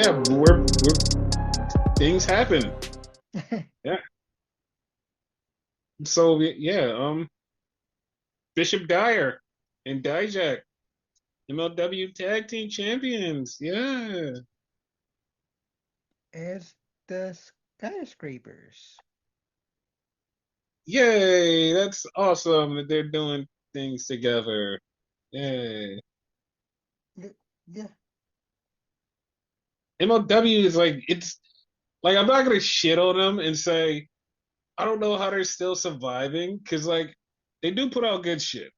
yeah, we're things happen. Yeah. So yeah, Bishop Dyer and Dijak, MLW Tag Team Champions. Yeah. As the skyscrapers. Yay, that's awesome that they're doing things together. Yay. Yeah, MLW is like it's like I'm not gonna shit on them and say I don't know how they're still surviving because like they do put out good shit.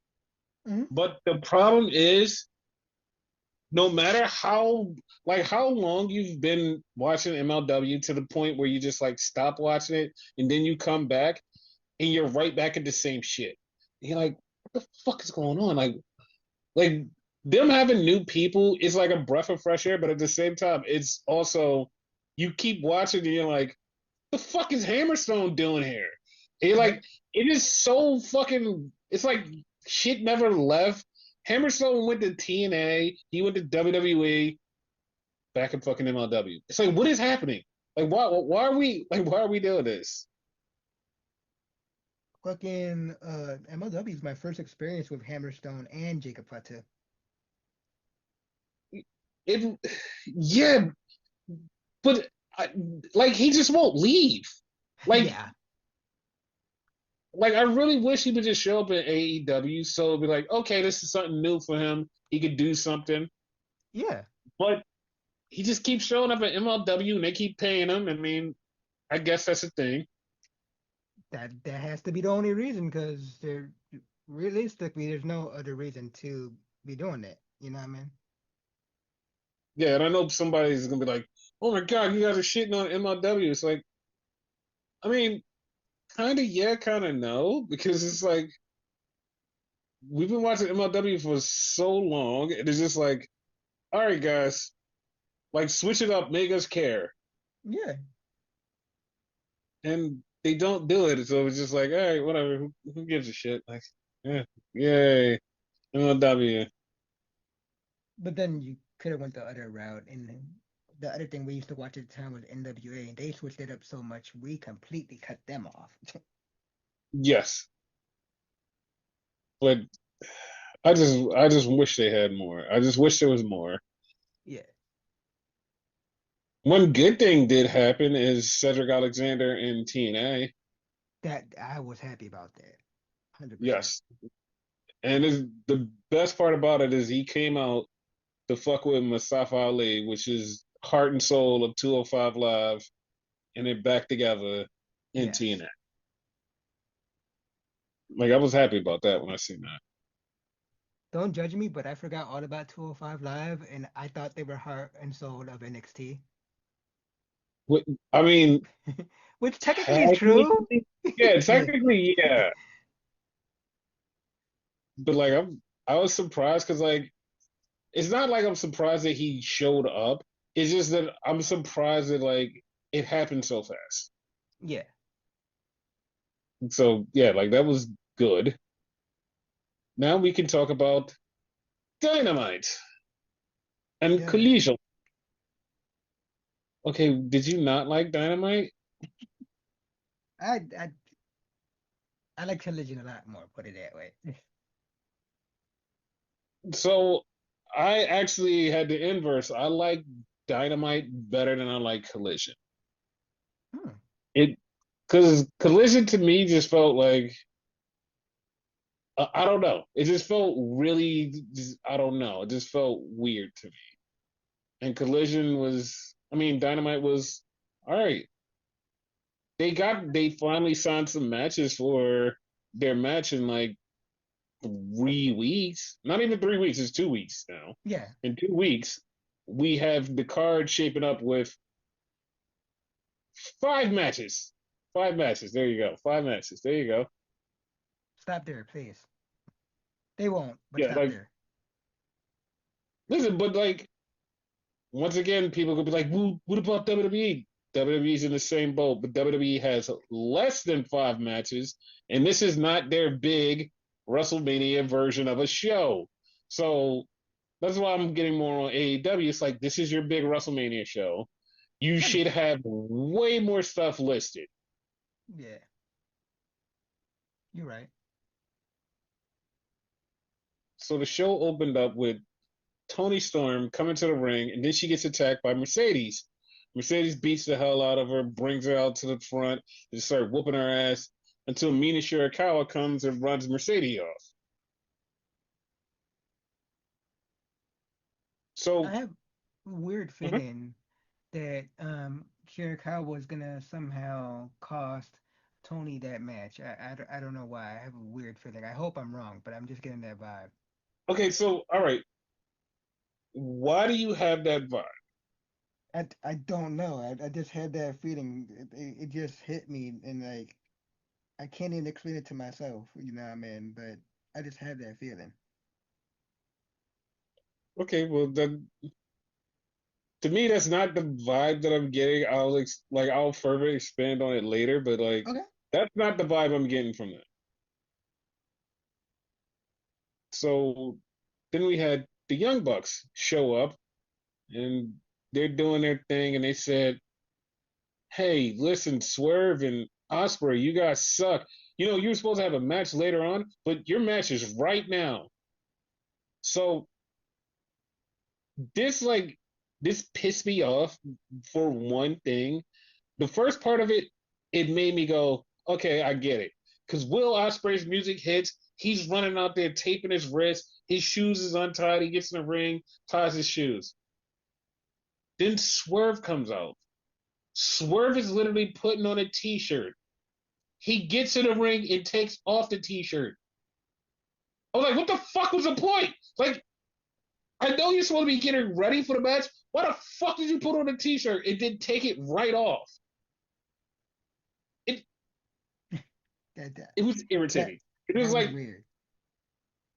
hmm But the problem is no matter how long you've been watching MLW to the point where you just like stop watching it and then you come back and you're right back at the same shit. You're like, what the fuck is going on? Like them having new people is like a breath of fresh air, but at the same time, it's also you keep watching and you're like, the fuck is Hammerstone doing here? And you're yep. like, it is so fucking. It's like shit never left. Hammerstone went to TNA. He went to WWE. Back in fucking MLW. It's like, what is happening? Like, why are we doing this? Fucking MLW is my first experience with Hammerstone and Jacob Fatu. It, yeah, but I, like he just won't leave. Like, Yeah, like I really wish he would just show up in AEW, so it'd be like, okay, this is something new for him. He could do something, yeah. but he just keeps showing up at MLW, and they keep paying him. I mean, I guess that's a thing. That has to be the only reason, because there realistically there's no other reason to be doing that. You know what I mean? Yeah, and I know somebody's gonna be like, "Oh my god, you guys are shitting on MLW." It's like, I mean, kind of yeah, kind of no, because it's like we've been watching MLW for so long, and it's just like, all right, guys, like switch it up, make us care, Yeah. and they don't do it. So it's just like, all right, whatever. Who gives a shit? Like, yeah, yay, MLW. But then you could have went the other route, and the other thing we used to watch at the time was NWA, and they switched it up so much we completely cut them off. Yes, but I just wish they had more. I just wish there was more. Yeah, One good thing did happen is Cedric Alexander in TNA. that I was happy about that, 100%. Yes, and the best part about it is he came out to fuck with Mustafa Ali, which is heart and soul of 205 Live, and they're back together in Yes. TNA. Like I was happy about that when I seen that. Don't judge me, but I forgot all about 205 Live, and I thought they were heart and soul of NXT, I mean, which technically is true. technically, yeah, Yeah, technically, yeah, but like I was surprised because like it's not like I'm surprised that he showed up. It's just that I'm surprised that like it happened so fast. yeah, So yeah, like that was good. Now we can talk about Dynamite and yeah. Collision. Okay, did you not like Dynamite? I I I like Collision a lot more. Put it that way. So I actually had the inverse. I like Dynamite better than I like Collision. Hmm. It because Collision to me just felt like I don't know. It just felt really I don't know. It just felt weird to me. And Collision was I mean Dynamite was all right. They finally signed some matches for their match in like 3 weeks. Not even 3 weeks, it's 2 weeks now. Yeah. In 2 weeks, we have the card shaping up with 5 matches. 5 matches. There you go. 5 matches. There you go. Stop there, please. They won't, but Yeah, stop like there. listen, but like once again, people could be like, what about WWE? WWE's in the same boat, but WWE has less than 5 matches, and this is not their big WrestleMania version of a show. So That's why I'm getting more on AEW. It's like this is your big WrestleMania show. You should 100%. have way more stuff listed. Yeah, you're right. So the show opened up with Tony Storm coming to the ring, and then she gets attacked by Mercedes. Mercedes beats the hell out of her, brings her out to the front, and start whooping her ass until Mina Shirakawa comes and runs Mercedes off. I So, have a weird uh-huh. feeling that Jericho was gonna somehow cost Tony that match. I don't know why. I have a weird feeling. I hope I'm wrong, but I'm just getting that vibe. Okay, so all right, why do you have that vibe? I don't know. I just had that feeling. It just hit me, and like I can't even explain it to myself. You know what I mean? But I just had that feeling. Okay, well then to me that's not the vibe that I'm getting. I'll further expand on it later, but like Okay. that's not the vibe I'm getting from that. So then we had the Young Bucks show up and they're doing their thing and they said, "Hey, listen, Swerve and Osprey, you guys suck. You know, you're supposed to have a match later on, but your match is right now." So this like this pissed me off for one thing. The first part of it, it made me go, okay, I get it. Because Will Ospreay's music hits, he's running out there taping his wrist, his shoes is untied, he gets in the ring, ties his shoes. Then Swerve comes out. Swerve is literally putting on a t-shirt. He gets in the ring and takes off the t-shirt. I was like, what the fuck was the point? Like, I know you're supposed to be getting ready for the match. Why the fuck did you put on a t-shirt and then take it right off? It That that it was that, irritating. It was that was like, weird.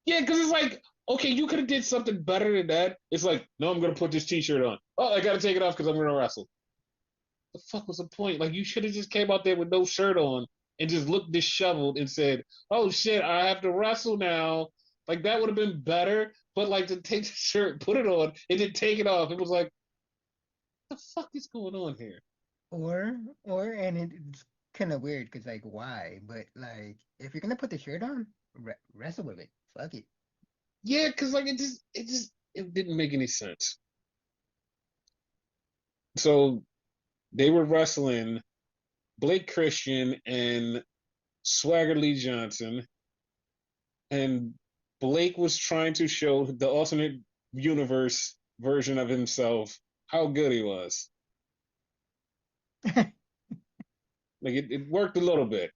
yeah, because it's like, okay, you could have did something better than that. It's like, no, I'm gonna put this t-shirt on. Oh, I gotta take it off because I'm gonna wrestle. The fuck was the point? Like, you should have just came out there with no shirt on and just looked disheveled and said, "Oh shit, I have to wrestle now." Like that would have been better. But like to take the shirt, put it on, and then take it off. It was like, what the fuck is going on here? And it's kind of weird because like why? But like if you're gonna put the shirt on, wrestle with it. Fuck it. Yeah, because like it didn't make any sense. So they were wrestling Blake Christian and Swagger Lee Johnson, and Blake was trying to show the alternate universe version of himself how good he was. Like it worked a little bit.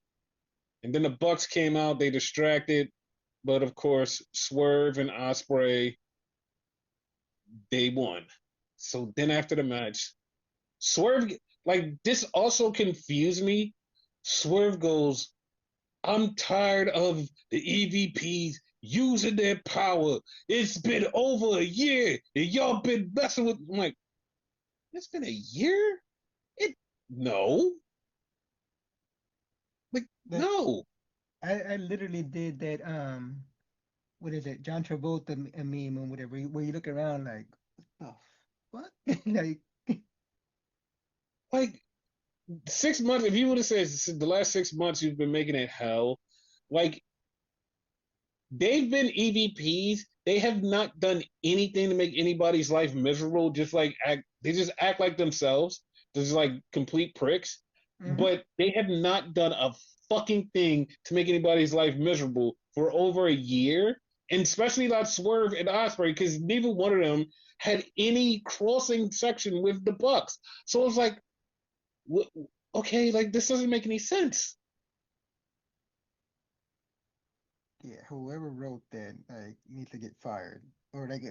And then the Bucks came out, they distracted, but of course, Swerve and Osprey, they won. So then after the match, Swerve like this also confused me. Swerve goes, I'm tired of the EVPs using their power. It's been over a year and y'all been messing with. I'm like, it's been a year? It no, like But no. I literally did that. What is it? John Travolta meme or whatever. Where you look around like, what the fuck? Like, Like 6 months. If you would have said the last 6 months you've been making it hell, like they've been EVPs. They have not done anything to make anybody's life miserable. Just like they just act like themselves. Just like complete pricks. hmm But they have not done a fucking thing to make anybody's life miserable for over a year. And especially not Swerve and Osprey, because neither one of them had any crossing section with the Bucks. So it's like, okay, like this doesn't make any sense. yeah, whoever wrote that like needs to get fired or like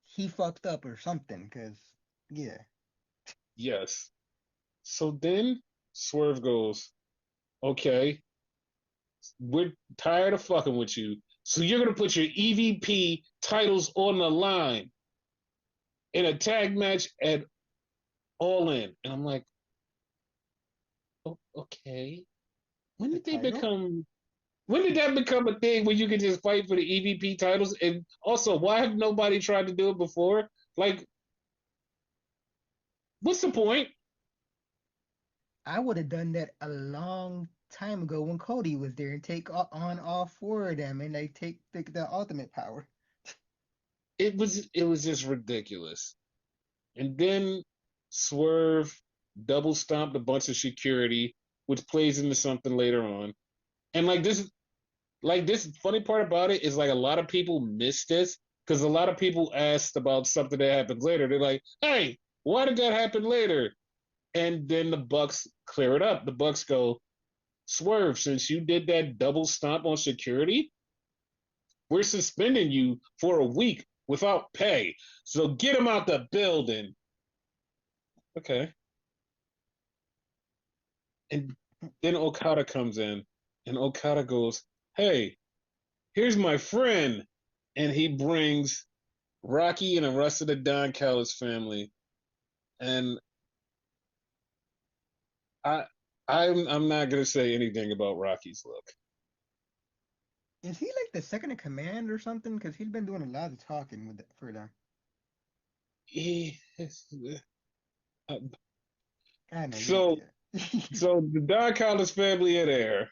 he fucked up or something. Cause yeah, Yes. So then Swerve goes, okay, we're tired of fucking with you. So you're gonna put your EVP titles on the line in a tag match at All In. And I'm like, oh, okay. When the did they title. become When did that become a thing where you can just fight for the EVP titles? And also, why have nobody tried to do it before? Like, what's the point? I would have done that a long time ago when Cody was there and take on all four of them and they take the ultimate power. It was just ridiculous. And then Swerve double stomped a bunch of security, which plays into something later on. And like this funny part about it is like a lot of people miss this because a lot of people asked about something that happens later. They're like, "Hey, why did that happen later?" And then the Bucks clear it up. The Bucks go, "Swerve, since you did that double stomp on security, we're suspending you for a week without pay. So get him out the building." Okay. And then Okada comes in, and Okada goes, "Hey, here's my friend," and he brings Rocky and the rest of the Don Callis family. And I, I'm not gonna say anything about Rocky's look. Is he like the second in command or something? Because he's been doing a lot of talking for them. He, I know you don't so care. so the Don Callis family are there,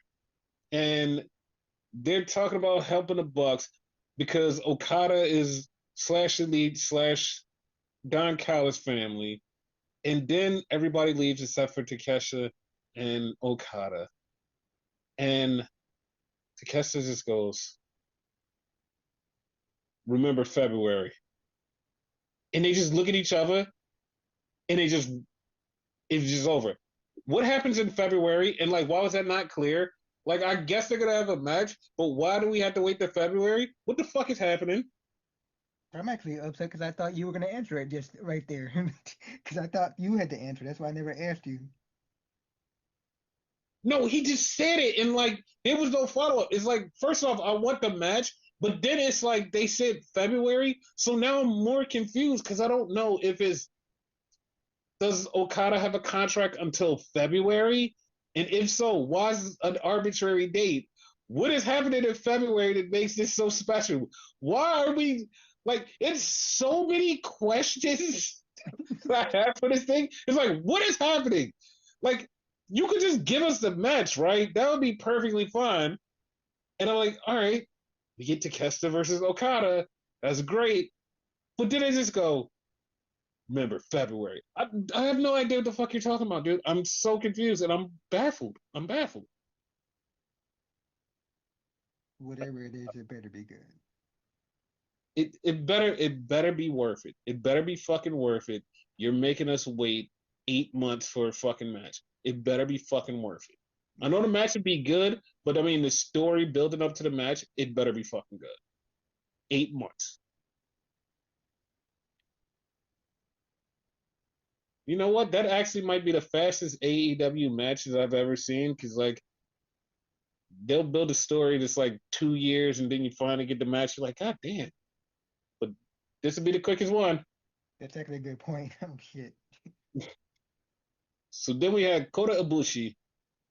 and they're talking about helping the Bucks because Okada is slash elite slash Don Callis family, and then everybody leaves except for Takesha and Okada, and Takesha just goes, "Remember February," and they just look at each other, and it's just over. What happens in February, and like why was that not clear? Like I guess they're gonna have a match, but why do we have to wait to February? What the fuck is happening? I'm actually upset because I thought you were gonna answer it just right there. Because I thought you had to answer. That's why I never asked you. No, he just said it, and like there was no follow up. It's like first off, I want the match, but then it's like they said February, so now I'm more confused because I don't know if it's does Okada have a contract until February, and if so, why is an arbitrary date? What is happening in February that makes this so special? Why are we like? It's so many questions that I have for this thing. It's like, what is happening? Like, you could just give us the match, right? That would be perfectly fine. And I'm like, all right, we get to Kesta versus Okada. That's great. But then they just go, remember, February. I have no idea what the fuck you're talking about, dude. I'm so confused and I'm baffled. I'm baffled. Whatever it is, it better be good. It better be worth it. It better be fucking worth it. You're making us wait 8 months for a fucking match. It better be fucking worth it. I know the match would be good, but I mean the story building up to the match, it better be fucking good. 8 months. You know what? That actually might be the fastest AEW matches I've ever seen because like they'll build a story that's like 2 years and then you finally get the match. You're like, God damn. But this would be the quickest one. That's actually a good point. Oh shit. So then we had Kota Ibushi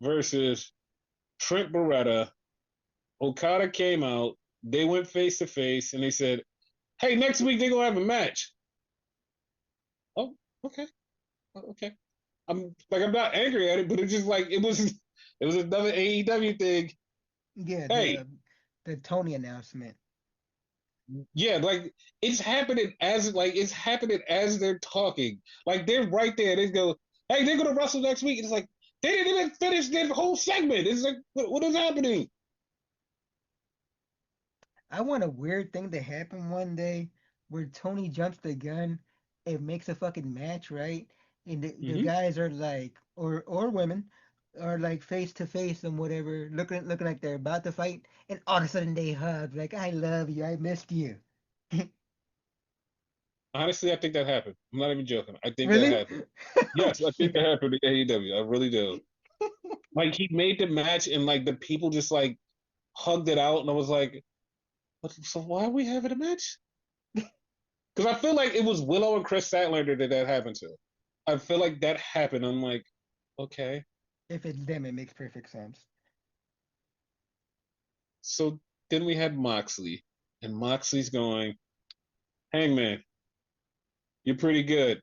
versus Trent Beretta. Okada came out. They went face to face and they said, "Hey, next week they're gonna have a match." Oh, okay, okay. I'm not angry at it, but it's just like it was another AEW thing. Yeah, Hey, the Tony announcement. yeah, like it's happening as they're talking. Like they're right there. They go, "Hey, they're gonna wrestle next week." And it's like they didn't even finish their whole segment. It's like, what is happening? I want a weird thing to happen one day where Tony jumps the gun and makes a fucking match, right? And the Mm-hmm. guys are like, or women are like face to face and whatever, looking like they're about to fight, and all of a sudden they hug, like I love you, I missed you. Honestly, I think that happened. I'm not even joking. I think that Really? happened. Oh Yes, I think shit. that happened in AEW. I really do. Like he made the match and like the people just like hugged it out, and I was like, so why are we having a match? Because I feel like it was Willow and Chris Statlander that happened to. I feel like that happened. I'm like, okay. If it's them, it makes perfect sense. So then we had Moxley, and Moxley's going, Hangman, you're pretty good.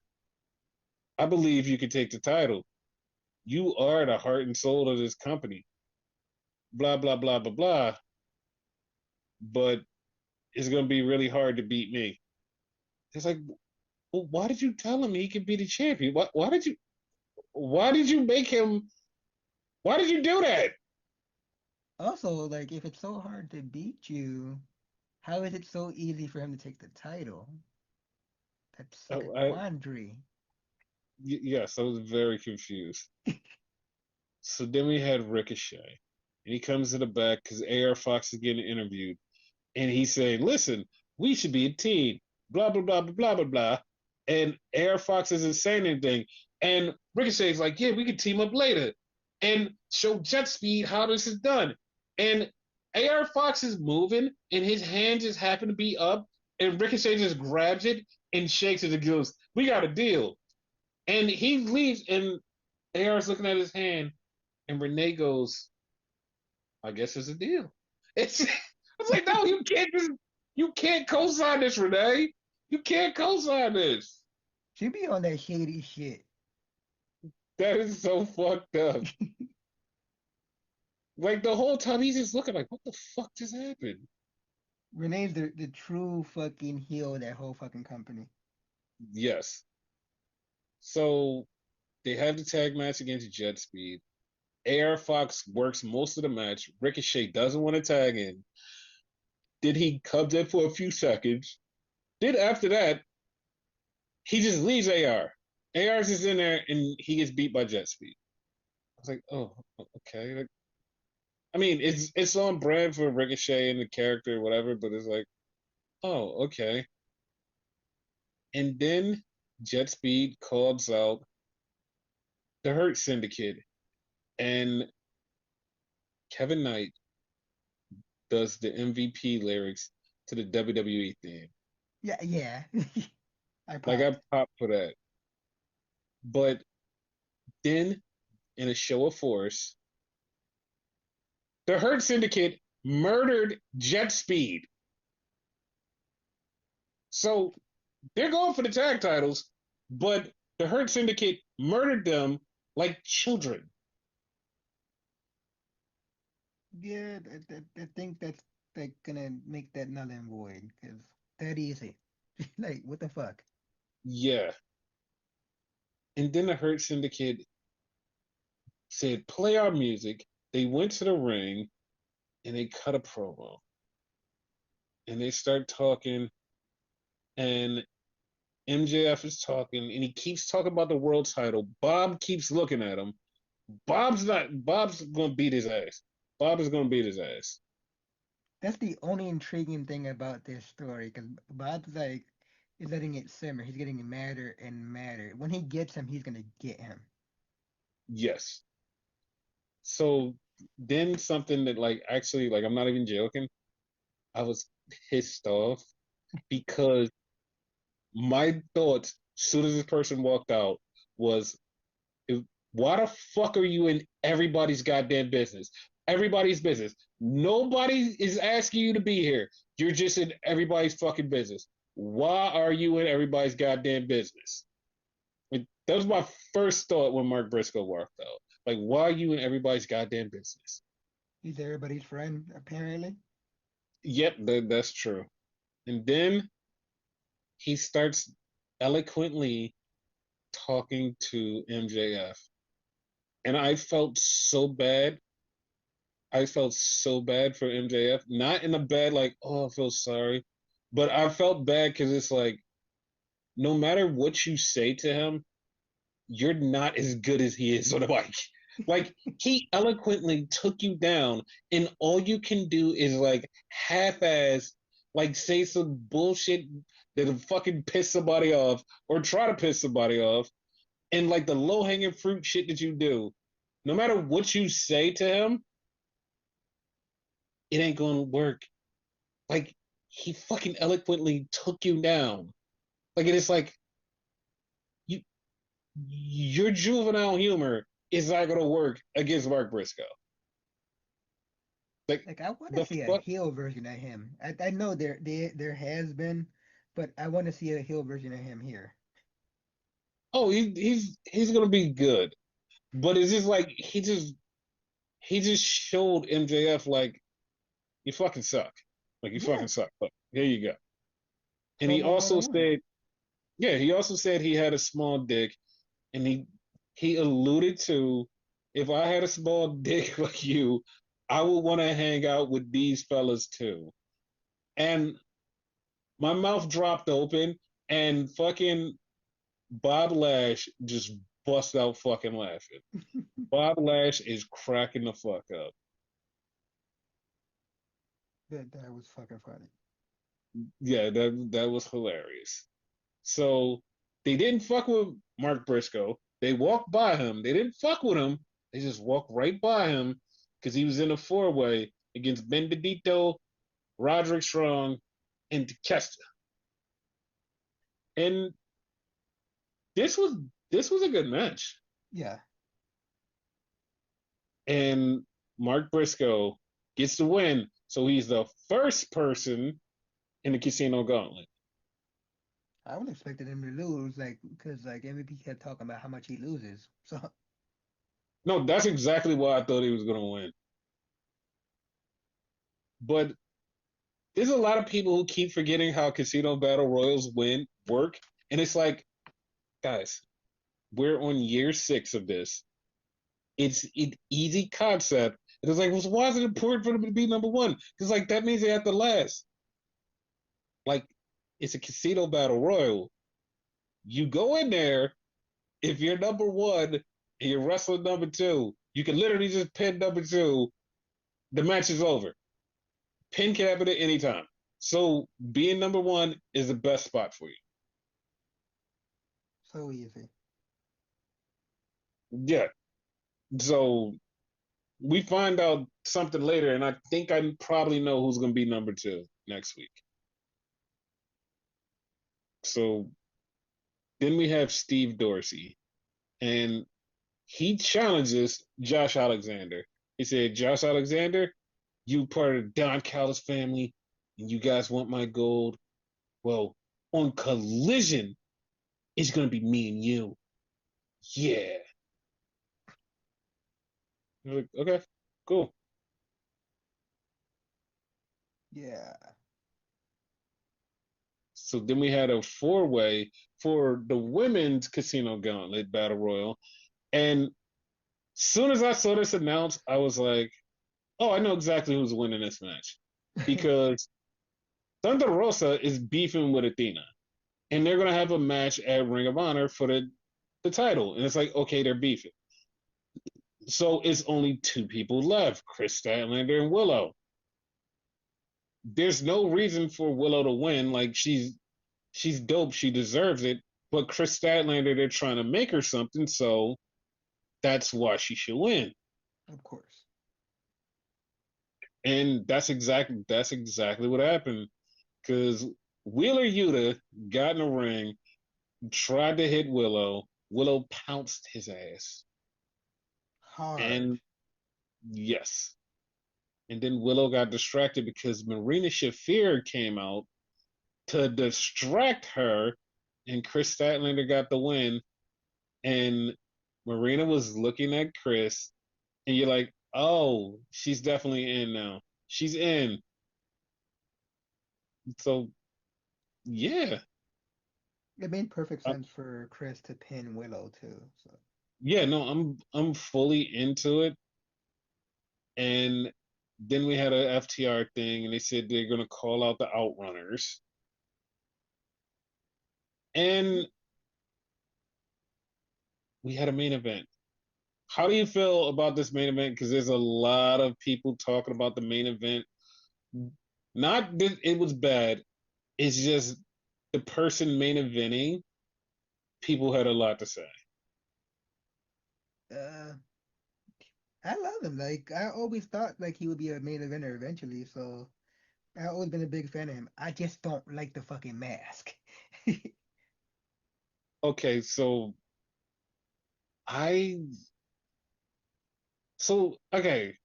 I believe you can take the title. You are the heart and soul of this company. Blah, blah, blah, blah, blah. But it's going to be really hard to beat me. It's like, well, why did you tell him he could be the champion? Why did you make him, why did you do that? Also, like, if it's so hard to beat you, how is it so easy for him to take the title? That's like a Oh, quandary. yes, I was very confused. So then we had Ricochet, and he comes to the back because AR Fox is getting interviewed, and he's saying, "Listen, we should be a team." Blah blah blah blah blah blah blah, and AR Fox isn't saying anything, and Ricochet's like, "Yeah, we can team up later," and show Jet Speed how this is done, and AR Fox is moving, and his hand just happen to be up, and Ricochet just grabs it and shakes it and goes, "We got a deal," and he leaves, and AR's looking at his hand, and Renee goes, I guess it's a deal. It's I was like, no, you can't co-sign this, Renee. You can't co-sign this. She be on that shady shit. That is so fucked up. Like the whole time he's just looking like, what the fuck just happened? Renee's the true fucking heel of that whole fucking company. Yes. So they have the tag match against Jet Speed. AR Fox works most of the match. Ricochet doesn't want to tag in. Then he comes in for a few seconds. Then after that, he just leaves AR. AR's just in there and he gets beat by Jet Speed. I was like, oh, okay. Like, I mean, it's on brand for Ricochet and the character, or whatever, but it's like, oh, okay. And then Jet Speed calls out the Hurt Syndicate, and Kevin Knight does the MVP lyrics to the WWE theme. Yeah, yeah. I Like I popped. popped for that. But then in a show of force, the Hurt Syndicate murdered Jet Speed. So they're going for the tag titles, but the Hurt Syndicate murdered them like children. Yeah, I think that's like gonna make that null and void because that easy. Like, what the fuck? Yeah. And then the Hurt Syndicate said, play our music. They went to the ring and they cut a promo. And they start talking, and MJF is talking, and he keeps talking about the world title. Bob keeps looking at him. Bob's gonna beat his ass. Bob is gonna beat his ass. That's the only intriguing thing about this story because Bob's like is letting it simmer. He's getting madder and madder. When he gets him, he's gonna get him. Yes. So then something that like actually like I'm not even joking. I was pissed off because my thoughts as soon as this person walked out was, why the fuck are you in everybody's goddamn business? Everybody's business. Nobody is asking you to be here. You're just in everybody's fucking business. Why are you in everybody's goddamn business? Like, that was my first thought when Mark Briscoe walked out. Like, why are you in everybody's goddamn business? He's everybody's friend, apparently. Yep, that's true. And then he starts eloquently talking to MJF. And I felt so bad. I felt so bad for MJF. Not in a bad, like, oh, I feel sorry. But I felt bad because it's like, no matter what you say to him, you're not as good as he is on the mic. Like, he eloquently took you down, and all you can do is, like, half ass, like, say some bullshit that'll fucking piss somebody off or try to piss somebody off. And, like, the low hanging fruit shit that you do, no matter what you say to him, it ain't gonna work. Like, he fucking eloquently took you down. Like, it is like, you, your juvenile humor is not gonna work against Mark Briscoe. Like Like I want to the see a fuck. heel version of him. I know there has been, but I want to see a heel version of him here. Oh, he's gonna be good, but it's just like he just showed MJF like you fucking suck, like you fucking Yeah, suck. But here you go. And he promo also 101. said, yeah, he also said he had a small dick, and he alluded to if I had a small dick like you, I would want to hang out with these fellas too. And my mouth dropped open, and fucking Bob Lash just bust out fucking laughing. Bob Lash is cracking the fuck up. That was fucking funny. Yeah, that was hilarious. So they didn't fuck with Mark Briscoe. They walked by him. They didn't fuck with him. They just walked right by him because he was in a four-way against Benedito, Roderick Strong, and Takeshita. And this was this was a good match. Yeah, And Mark Briscoe gets the win. So he's the first person in the Casino Gauntlet. I would expected him to lose, like because like MVP kept talking about how much he loses. So No, that's exactly why I thought he was going to win. But there's a lot of people who keep forgetting how Casino Battle Royals win work. And it's like, guys, we're on year 6 of this. It's an easy concept. And it's like, well, why is it important for them to be number one? Because like that means they have to last. Like, it's a Casino Battle Royal. You go in there, if you're number one and you're wrestling number two, you can literally just pin number two. The match is over. Pin can happen at any time. So being number one is the best spot for you. so easy. Yeah. So we find out something later, and I think I probably know who's going to be number two next week. So then we have Steve Dorsey, and he challenges Josh Alexander. He said, Josh Alexander, you part of Don Callis family, and you guys want my gold. Well, on Collision, it's going to be me and you. Yeah. Like, okay, cool. Yeah, So then we had a four-way for the women's Casino Gauntlet Battle Royal. And soon as I saw this announced, I was like, oh, I know exactly who's winning this match. Because Thunder Rosa is beefing with Athena. And they're going to have a match at Ring of Honor for the title. And it's like, okay, they're beefing. So it's only two people left, Chris Statlander and Willow. There's no reason for Willow to win. Like she's dope, she deserves it. But Chris Statlander, they're trying to make her something, so that's why she should win. of course. And that's exactly what happened. Because Wheeler Yuta got in the ring, tried to hit Willow. Willow pounced his ass. Hard. And yes. And then Willow got distracted because Marina Shafir came out to distract her, and Chris Statlander got the win. And Marina was looking at Chris, and you're like, oh, she's definitely in now. She's in. So yeah, It made perfect uh, sense for Chris to pin Willow too. So yeah. No, I'm fully into it. And then we had a FTR thing, and they said they're gonna call out the Outrunners, and we had a main event. How do you feel about this main event? Because there's a lot of people talking about the main event. Not that it was bad. It's just the person main eventing. People had a lot to say. uh, I love him. Like I always thought, like he would be a main eventer eventually. So I've always been a big fan of him. I just don't like the fucking mask. Okay, I so okay.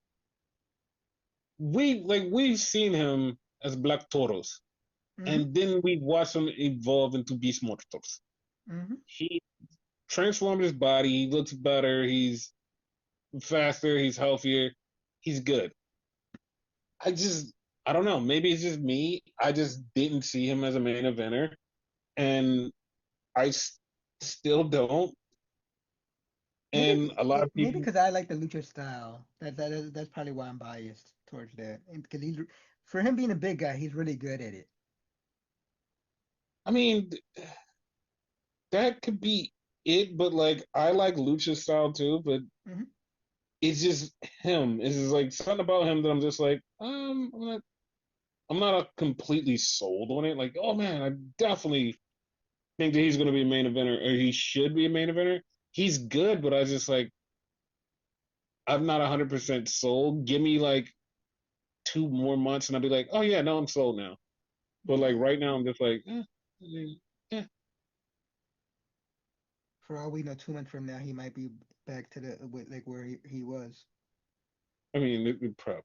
we've seen him as Black Toros, Hmm. and then we watched him evolve into Beast Mortals. Hmm. He transformed his body. He looks better. He's faster. He's healthier. He's good. I just I don't know. Maybe it's just me. I just didn't see him as a main eventer, and I still don't. And a lot of Maybe people. because I like the lucha style. That's probably why I'm biased towards that. And because for him being a big guy, he's really good at it. I mean, that could be it, but like I like lucha style too, but Hmm. it's just him. It's just like something about him that I'm just like, I'm not a completely sold on it. Like, oh man, I definitely think that he's going to be a main eventer, or he should be a main eventer. He's good, but I just like I'm not 100% sold. Give me like 2 more months, and I'll be like, oh yeah, no, I'm sold now. But like Yeah. right now, I'm just like, eh. For all we know, 2 months from now, he might be back to like where he was. I mean, it probably.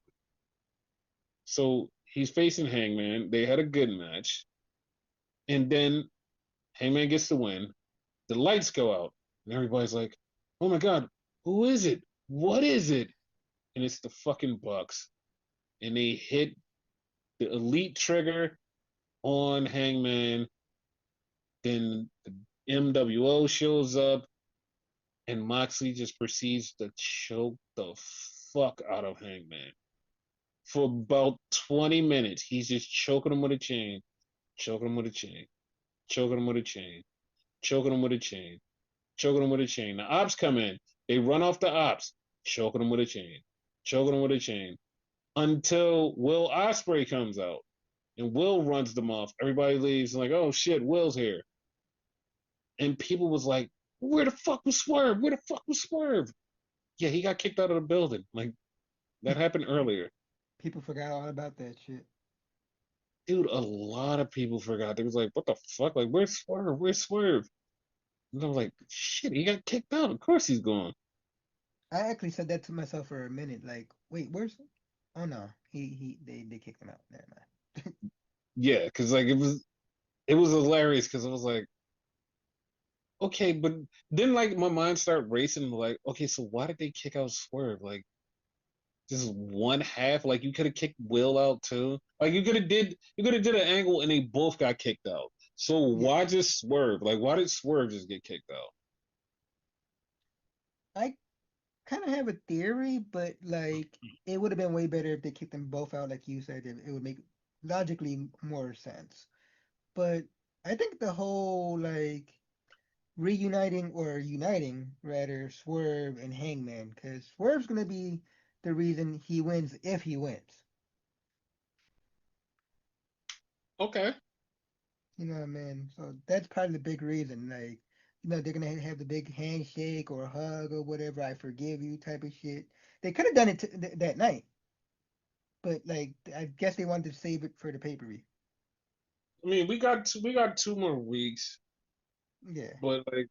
So he's facing Hangman. They had a good match, and then Hangman gets the win. The lights go out, and everybody's like, "Oh my god, who is it? What is it?" And it's the fucking Bucks, and they hit the elite trigger on Hangman. Then the MWO shows up, and Moxley just proceeds to choke the fuck out of Hangman for about 20 minutes. He's just choking him with a chain, choking him with a chain, choking him with a chain, choking him with a chain, choking him with a chain. The ops come in. They run off the ops, choking him with a chain, choking him with a chain until Will Osprey comes out. And Will runs them off. Everybody leaves and like, oh shit, Will's here. And people was like, where the fuck was Swerve? Where the fuck was Swerve? Yeah, he got kicked out of the building. Like that happened earlier. People forgot all about that shit. Dude, a lot of people forgot. They was like, what the fuck? Like, where's Swerve? Where's Swerve? And I was like, shit, he got kicked out. Of course he's gone. I actually said that to myself for a minute. Like, wait, where's? Oh no, they kicked him out. Never mind. Yeah, because like it was hilarious because I was like, okay, but then like my mind started racing like, okay, so why did they kick out Swerve? Like this is one half. Like you could have kicked Will out too. Like you could have did an angle and they both got kicked out. So Yeah, why just Swerve? Like why did Swerve just get kicked out? I kind of have a theory, but like it would have been way better if they kicked them both out, like you said. It would make logically more sense. But I think the whole like reuniting or uniting rather Swerve and Hangman, because Swerve's gonna be the reason he wins if he wins. Okay. You know what I mean? So that's probably the big reason. Like, they're gonna have the big handshake or hug or whatever, I forgive you type of shit. They could have done it that night, but like, I guess they wanted to save it for the pay-per-view. I mean, we got 2 more weeks, Yeah, but like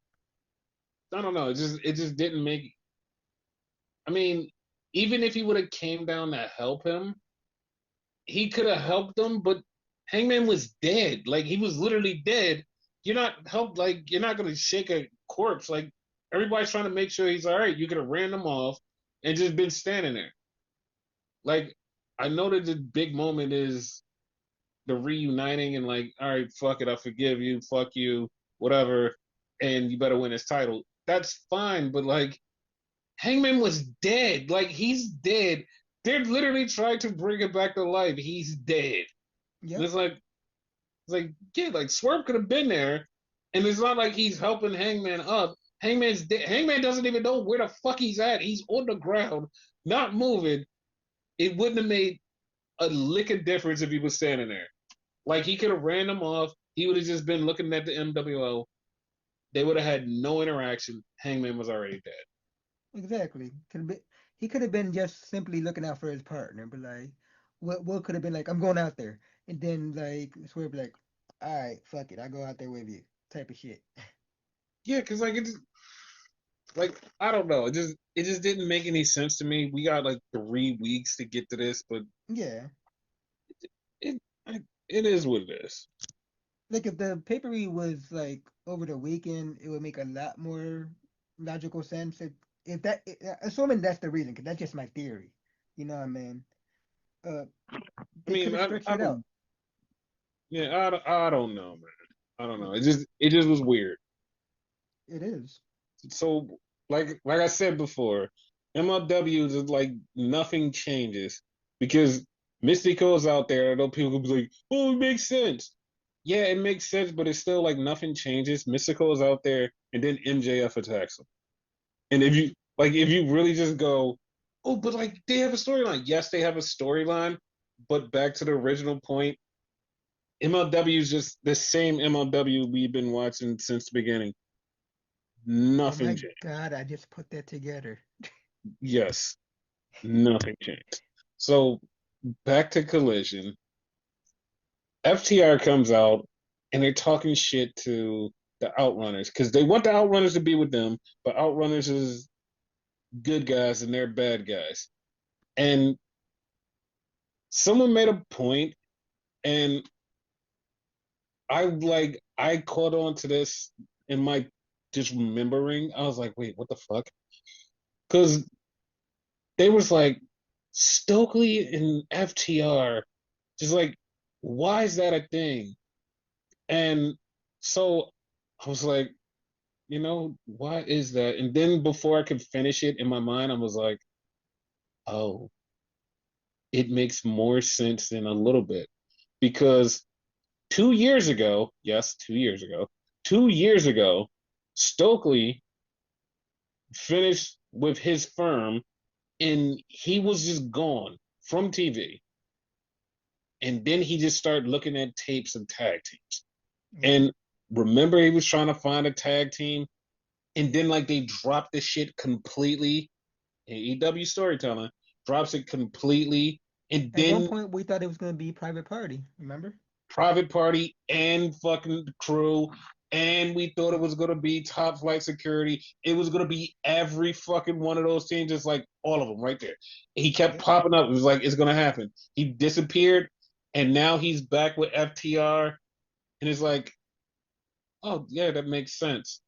I don't know. It just didn't make. I mean, even if he would have came down to help him, he could have helped them, but Hangman was dead. Like he was literally dead. You're not help. Like you're not gonna shake a corpse. Like everybody's trying to make sure he's all right. You could have ran him off and just been standing there. Like I know that the big moment is the reuniting and like, all right, fuck it, I forgive you, fuck you, whatever, and you better win this title. That's fine, but like Hangman was dead. Like he's dead. They're literally trying to bring him back to life. He's dead. And yep, it's like, yeah, like Swerve could have been there, and it's not like he's helping Hangman up. Hangman's dead. Hangman doesn't even know where the fuck he's at. He's on the ground, not moving. It wouldn't have made a lick of difference if he was standing there. Like he could have ran them off. He would have just been looking at the MWO. They would have had no interaction. Hangman was already dead. exactly. He could have been just simply looking out for his partner, but like, what could have been like, I'm going out there, and then like Swerve be like, all right, fuck it, I go out there with you, type of shit. Yeah, because like it's like I don't know. It just didn't make any sense to me. We got like 3 weeks to get to this, but Yeah. it it is what it is. Like if the papery was like over the weekend, it would make a lot more logical sense. If that, assuming that's the reason, because that's just my theory. You know what I mean? Uh, I they could mean, have stretched I it out. don't yeah, I don't know, man. I don't know. It just was weird. It is. So like I said before, MLW is like nothing changes because Mystico's out there. I know people will be like, "Oh, it makes sense." Yeah, it makes sense, but it's still like nothing changes. Mystico's out there, and then MJF attacks him. And if you really just go, "Oh, but like they have a storyline." Yes, they have a storyline, but back to the original point, MLW is just the same MLW we've been watching since the beginning. Oh Nothing my changed. God, I just put that together. Yes, nothing changed. So back to Collision. FTR comes out and they're talking shit to the Outrunners because they want the Outrunners to be with them, but Outrunners is good guys and they're bad guys. And someone made a point, and I caught on to this in my just remembering. I was like, wait, what the fuck? Because they was like Stokely and FTR, just like, why is that a thing? And so I was like, why is that? And then before I could finish it in my mind, I was like, oh, it makes more sense than a little bit. Because 2 years ago, yes, 2 years ago, 2 years ago, Stokely finished with his firm and he was just gone from TV. And then he just started looking at tapes of tag teams. Yep. And remember, he was trying to find a tag team, and then like they dropped the shit completely. AEW storytelling drops it completely, and At one then point, we thought it was going to be Private Party. Remember? Private Party and fucking Crew, and we thought it was gonna be Top Flight Security. It was gonna be every fucking one of those teams, just like all of them right there. He kept Yep. popping up. It was like it's gonna happen. He disappeared, and now he's back with FTR, and it's like, oh yeah, that makes sense.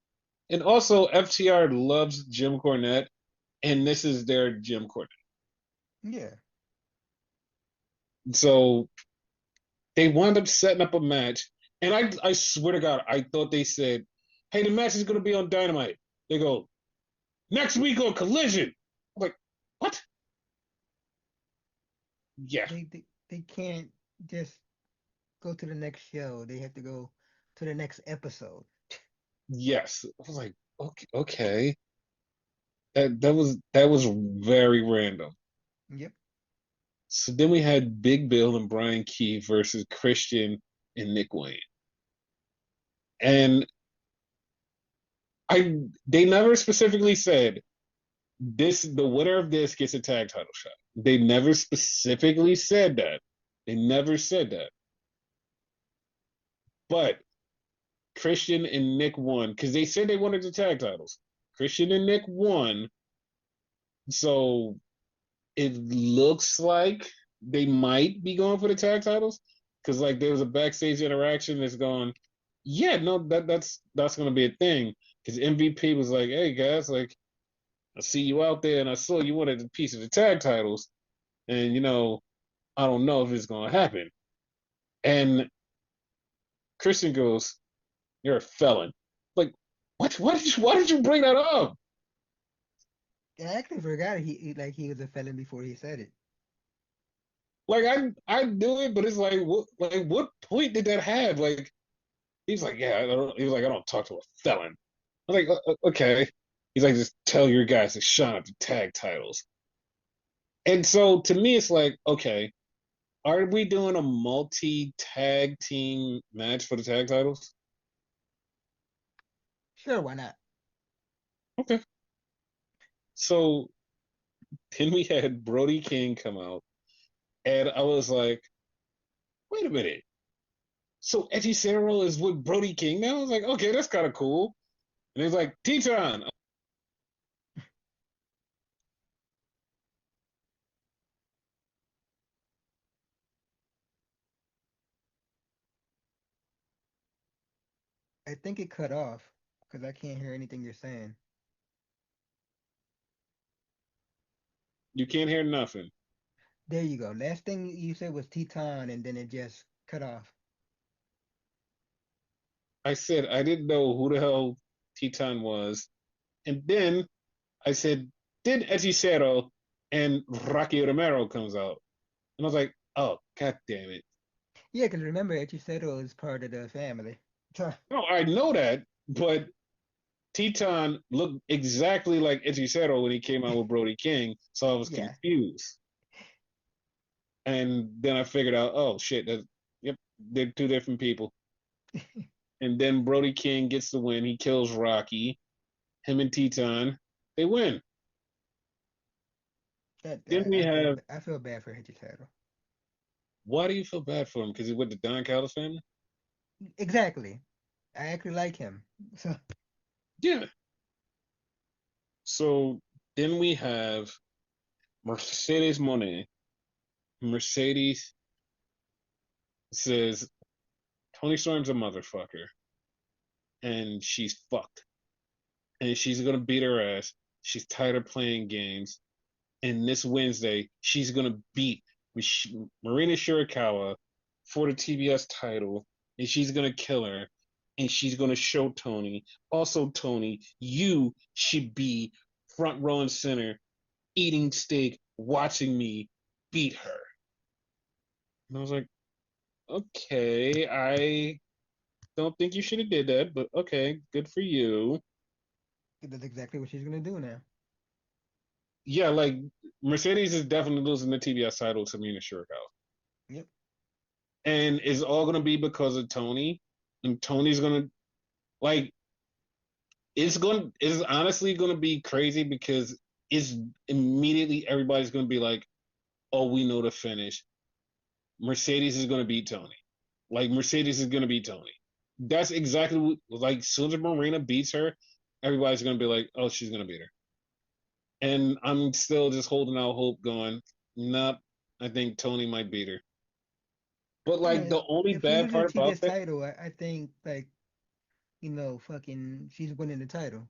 And also, FTR loves Jim Cornette, and this is their Jim Cornette. Yeah. So they wound up setting up a match, and I swear to God, I thought they said, "Hey, the match is going to be on Dynamite." They go next week on Collision. I'm like, what? Yeah, They can't just go to the next show. They have to go to the next episode. yes. I was like, okay, okay. That was very random. Yep. So then we had Big Bill and Brian Keith versus Christian and Nick Wayne, and I they never specifically said this the winner of this gets a tag title shot. They never specifically said that. They never said that. But Christian and Nick won because they said they wanted the tag titles. Christian and Nick won, so it looks like they might be going for the tag titles because like there was a backstage interaction that's going, yeah, no, that's gonna be a thing because MVP was like, hey guys, like I see you out there and I saw you wanted a piece of the tag titles, and I don't know if it's gonna happen. And Christian goes, "You're a felon." Like, what? Why did you bring that up? I actually forgot he was a felon before he said it. Like, I knew it, but it's what point did that have? Like, he's like, yeah, I don't. He was like, I don't talk to a felon. I was like, okay. He's like, just tell your guys to shine up the tag titles. And so to me, it's like, okay, are we doing a multi tag team match for the tag titles? Sure, why not? Okay. So then we had Brody King come out, and I was like, wait a minute. So Edgy Cero is with Brody King now? I was like, okay, that's kind of cool. And he's like, Teton. I think it cut off because I can't hear anything you're saying. You can't hear nothing. There you go. Last thing you said was Teton, and then it just cut off. I said I didn't know who the hell Titan was, and then I said, then Hechicero and Rocky Romero comes out, and I was like, oh god damn it! Yeah, because remember, Hechicero is part of the family. So, No, I know that, but Titan looked exactly like Hechicero when he came out with Brody King, so I was yeah. confused. And then I figured out, oh shit, yep, they're two different people. And then Brody King gets the win. He kills Rocky. Him and Teton, they win. That Then we have. I feel bad for Hechicero. Why do you feel bad for him? Because he went to Don Callis family. Exactly. I actually like him. So Yeah. So then we have Mercedes Monet. Mercedes says Tony Storm's a motherfucker, and she's fucked, and she's gonna beat her ass. She's tired of playing games, and this Wednesday she's gonna beat Marina Shirakawa for the TBS title, and she's gonna kill her, and she's gonna show Tony. Also, Tony, you should be front row and center, eating steak, watching me beat her. And I was like, okay, I don't think you should have did that, but okay, good for you. that's exactly what she's gonna do now. Yeah, like Mercedes is definitely losing the TBS title to Marina Shirakawa. Yep. And it's all gonna be because of Tony. And Tony's gonna like it's honestly gonna be crazy because it's immediately everybody's gonna be like, oh, we know the finish. Mercedes is gonna beat Tony. Like Mercedes is gonna beat Tony. That's exactly what, like as soon as Marina beats her, everybody's gonna be like, oh, she's gonna beat her. And I'm still just holding out hope, going, nope, I think Tony might beat her. But Yeah, like the only if she bad loses the part about TBS that. title, I think like fucking she's winning the title.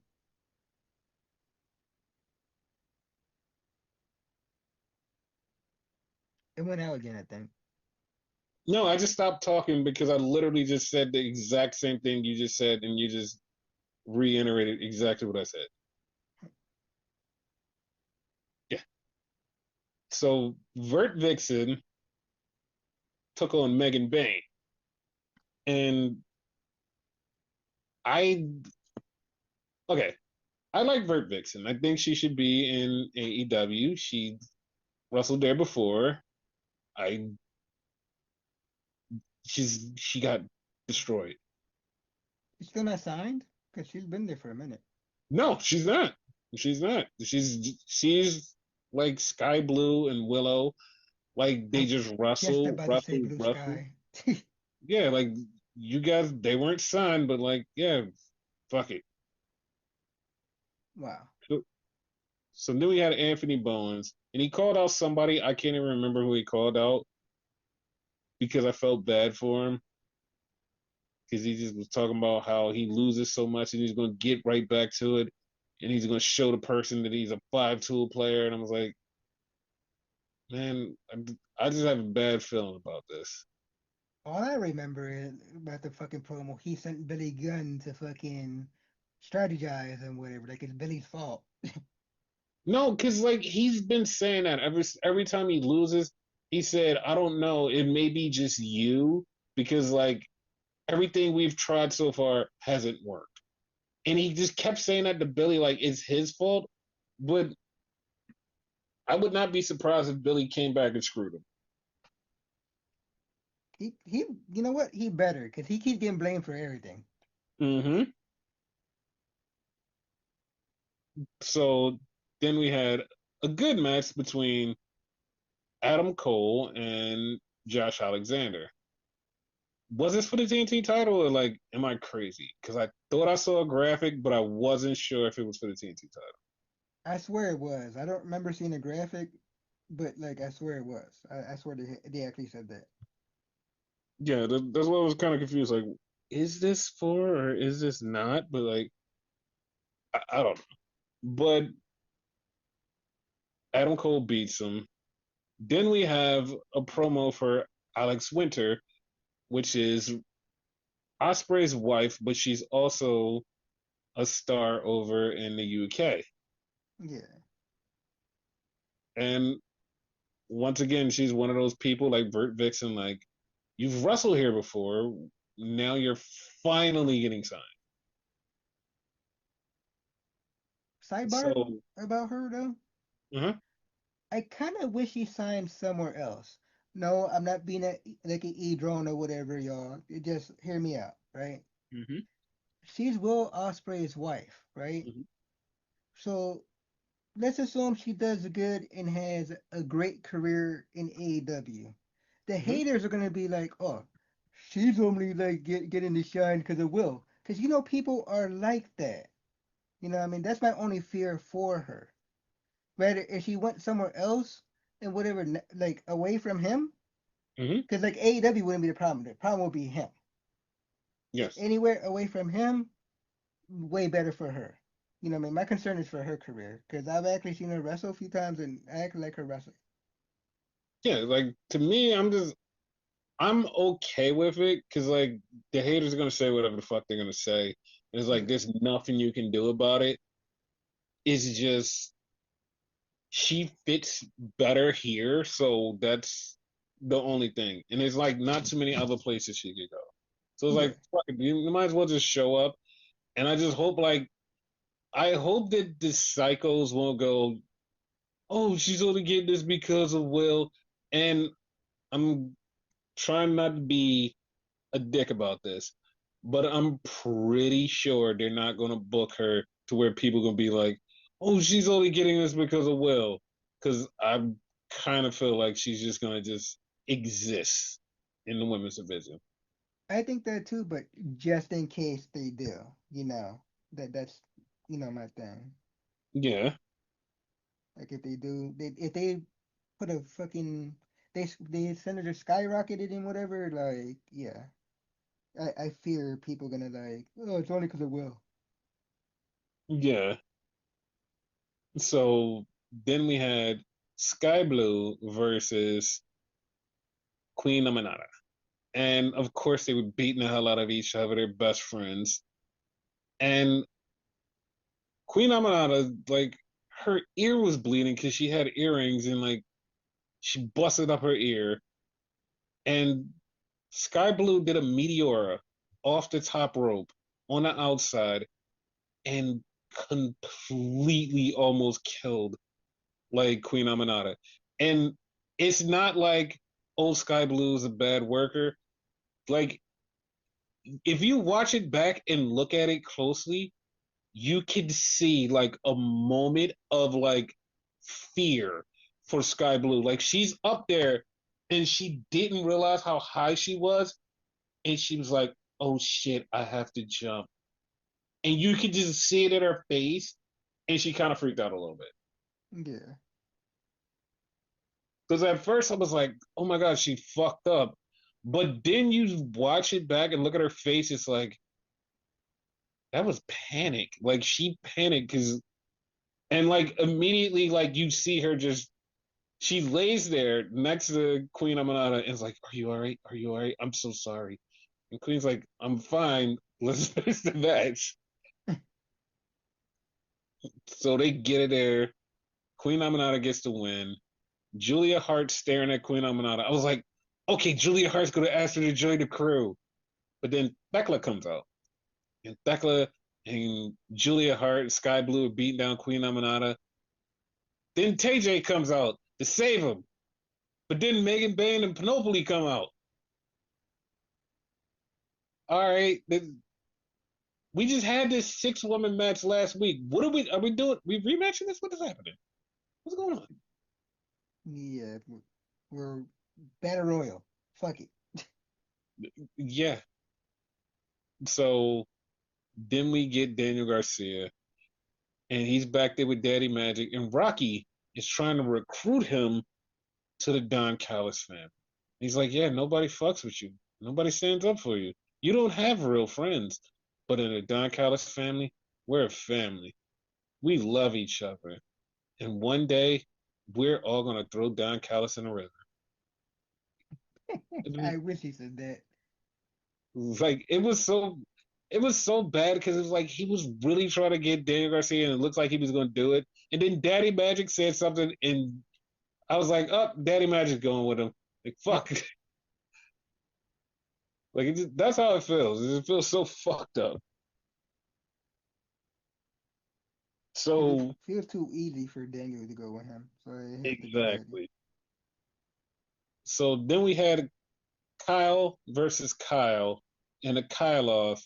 It went out again, I think. No, I just stopped talking because I literally just said the exact same thing you just said, and you just reiterated exactly what I said. Yeah. So Vert Vixen took on Megan Bain, and I okay. I like Vert Vixen. I think she should be in AEW. She wrestled there before. I she got destroyed. She's still not signed because she's been there for a minute. No, she's not. She's not. She's like Sky Blue and Willow. Like I they was just just wrestle, about to say wrestle, Blue wrestle. Sky. Yeah, like you guys, they weren't signed, but like, yeah, fuck it. Wow. So, so then we had Anthony Bowens, and he called out somebody. I can't even remember who he called out because I felt bad for him because he just was talking about how he loses so much and he's going to get right back to it, and he's going to show the person that he's a 5 tool player. And I was like, man, I just have a bad feeling about this. All I remember is about the fucking promo. He sent Billy Gunn to fucking strategize and whatever. Like it's Billy's fault. No, because like he's been saying that every time he loses, he said, "I don't know, it may be just you because like everything we've tried so far hasn't worked." And he just kept saying that to Billy like it's his fault, but I would not be surprised if Billy came back and screwed him. He you know what? He better because he keeps getting blamed for everything. Mm-hmm. So then we had a good match between Adam Cole and Josh Alexander. Was this for the TNT title or like am I crazy? Because I thought I saw a graphic, but I wasn't sure if it was for the TNT title. I swear it was. I don't remember seeing a graphic, but like I swear it was. I swear they actually said that. Yeah, that's what I was kind of confused. Like, is this for or is this not? But like, I don't know. But Adam Cole beats him. Then we have a promo for Alex Winter, which is Osprey's wife, but she's also a star over in the UK. Yeah. And once again, she's one of those people like Burt Vixen, like, you've wrestled here before. Now you're finally getting signed. Sidebar So, about her though. uh-huh, I kind of wish she signed somewhere else. No, I'm not being like an e drone or whatever, y'all. Just hear me out, right? mm-hmm, She's Will Ospreay's wife, right? mm-hmm, So let's assume she does good and has a great career in AEW. The mm-hmm, haters are gonna be like, "Oh, she's only like getting the shine because of Will," because people are like that. I mean, that's my only fear for her. Rather, if she went somewhere else and whatever, like away from him, mm-hmm, because like AEW wouldn't be the problem. The problem would be him. yes, Anywhere away from him, way better for her. What I mean? My concern is for her career because I've actually seen her wrestle a few times and I actually like her wrestling. yeah. Like to me, I'm okay with it because like the haters are gonna say whatever the fuck they're gonna say. It's like Yeah, there's nothing you can do about it. It's just she fits better here, so that's the only thing. And there's like not too many other places she could go. So it's yeah. like fuck it, you might as well just show up. And I just hope like I hope that the psychos won't go, oh, she's only getting this because of Will. And I'm trying not to be a dick about this, but I'm pretty sure they're not going to book her to where people are going to be like, oh, she's only getting this because of Will. Because I kind of feel like she's just going to just exist in the women's division. I think that too, but just in case they do, that's my thing. Yeah, Like if they do, if they put a fucking they Senator skyrocketed and whatever, like yeah, I fear people gonna like, oh, it's only because of Will. yeah. So then we had Sky Blue versus Queen Amanada. And of course, they were beating the hell out of each other. They're best friends. And Queen Amanada, like, her ear was bleeding because she had earrings and, like, she busted up her ear. And Sky Blue did a Meteora off the top rope on the outside and completely almost killed, like, Queen Amanada. And it's not like old Sky Blue is a bad worker. Like, if you watch it back and look at it closely, you can see like a moment of like fear for Sky Blue. Like she's up there and she didn't realize how high she was. And she was like, oh shit, I have to jump. And you could just see it in her face. And she kind of freaked out a little bit. Yeah, Because at first I was like, oh my God, she fucked up. But then you watch it back and look at her face. It's like, that was panic. Like she panicked because, and like immediately, like you see her just she lays there next to Queen Amanada and is like, are you all right? Are you all right? I'm so sorry. And Queen's like, I'm fine. Let's finish the match. So they get it there. Queen Amanada gets the win. Julia Hart staring at Queen Amanada. I was like, okay, Julia Hart's going to ask her to join the crew. But then Thekla comes out. And Thekla and Julia Hart and Sky Blue are beating down Queen Amanada. Then TJ comes out to save him. But then Megan Bain and Panoply come out. All right, we just had this 6 woman match last week. What are we doing? We rematching this? What is happening? What's going on? yeah. We're Battle Royal. Fuck it. Yeah. So then we get Daniel Garcia, and he's back there with Daddy Magic, and Rocky is trying to recruit him to the Don Callis family. He's like, yeah, nobody fucks with you. Nobody stands up for you. You don't have real friends. But in the Don Callis family, we're a family. We love each other. And one day, we're all going to throw Don Callis in the river. I wish he said that. Like it was so bad because it was like he was really trying to get Daniel Garcia and it looked like he was going to do it. And then Daddy Magic said something and I was like, "Oh, Daddy Magic's going with him." Like fuck. Like that's how it feels. It feels so fucked up. Because it So feels too easy for Daniel to go with him. So it has to be Daddy. exactly. So then we had Kyle versus Kyle and a Kyle off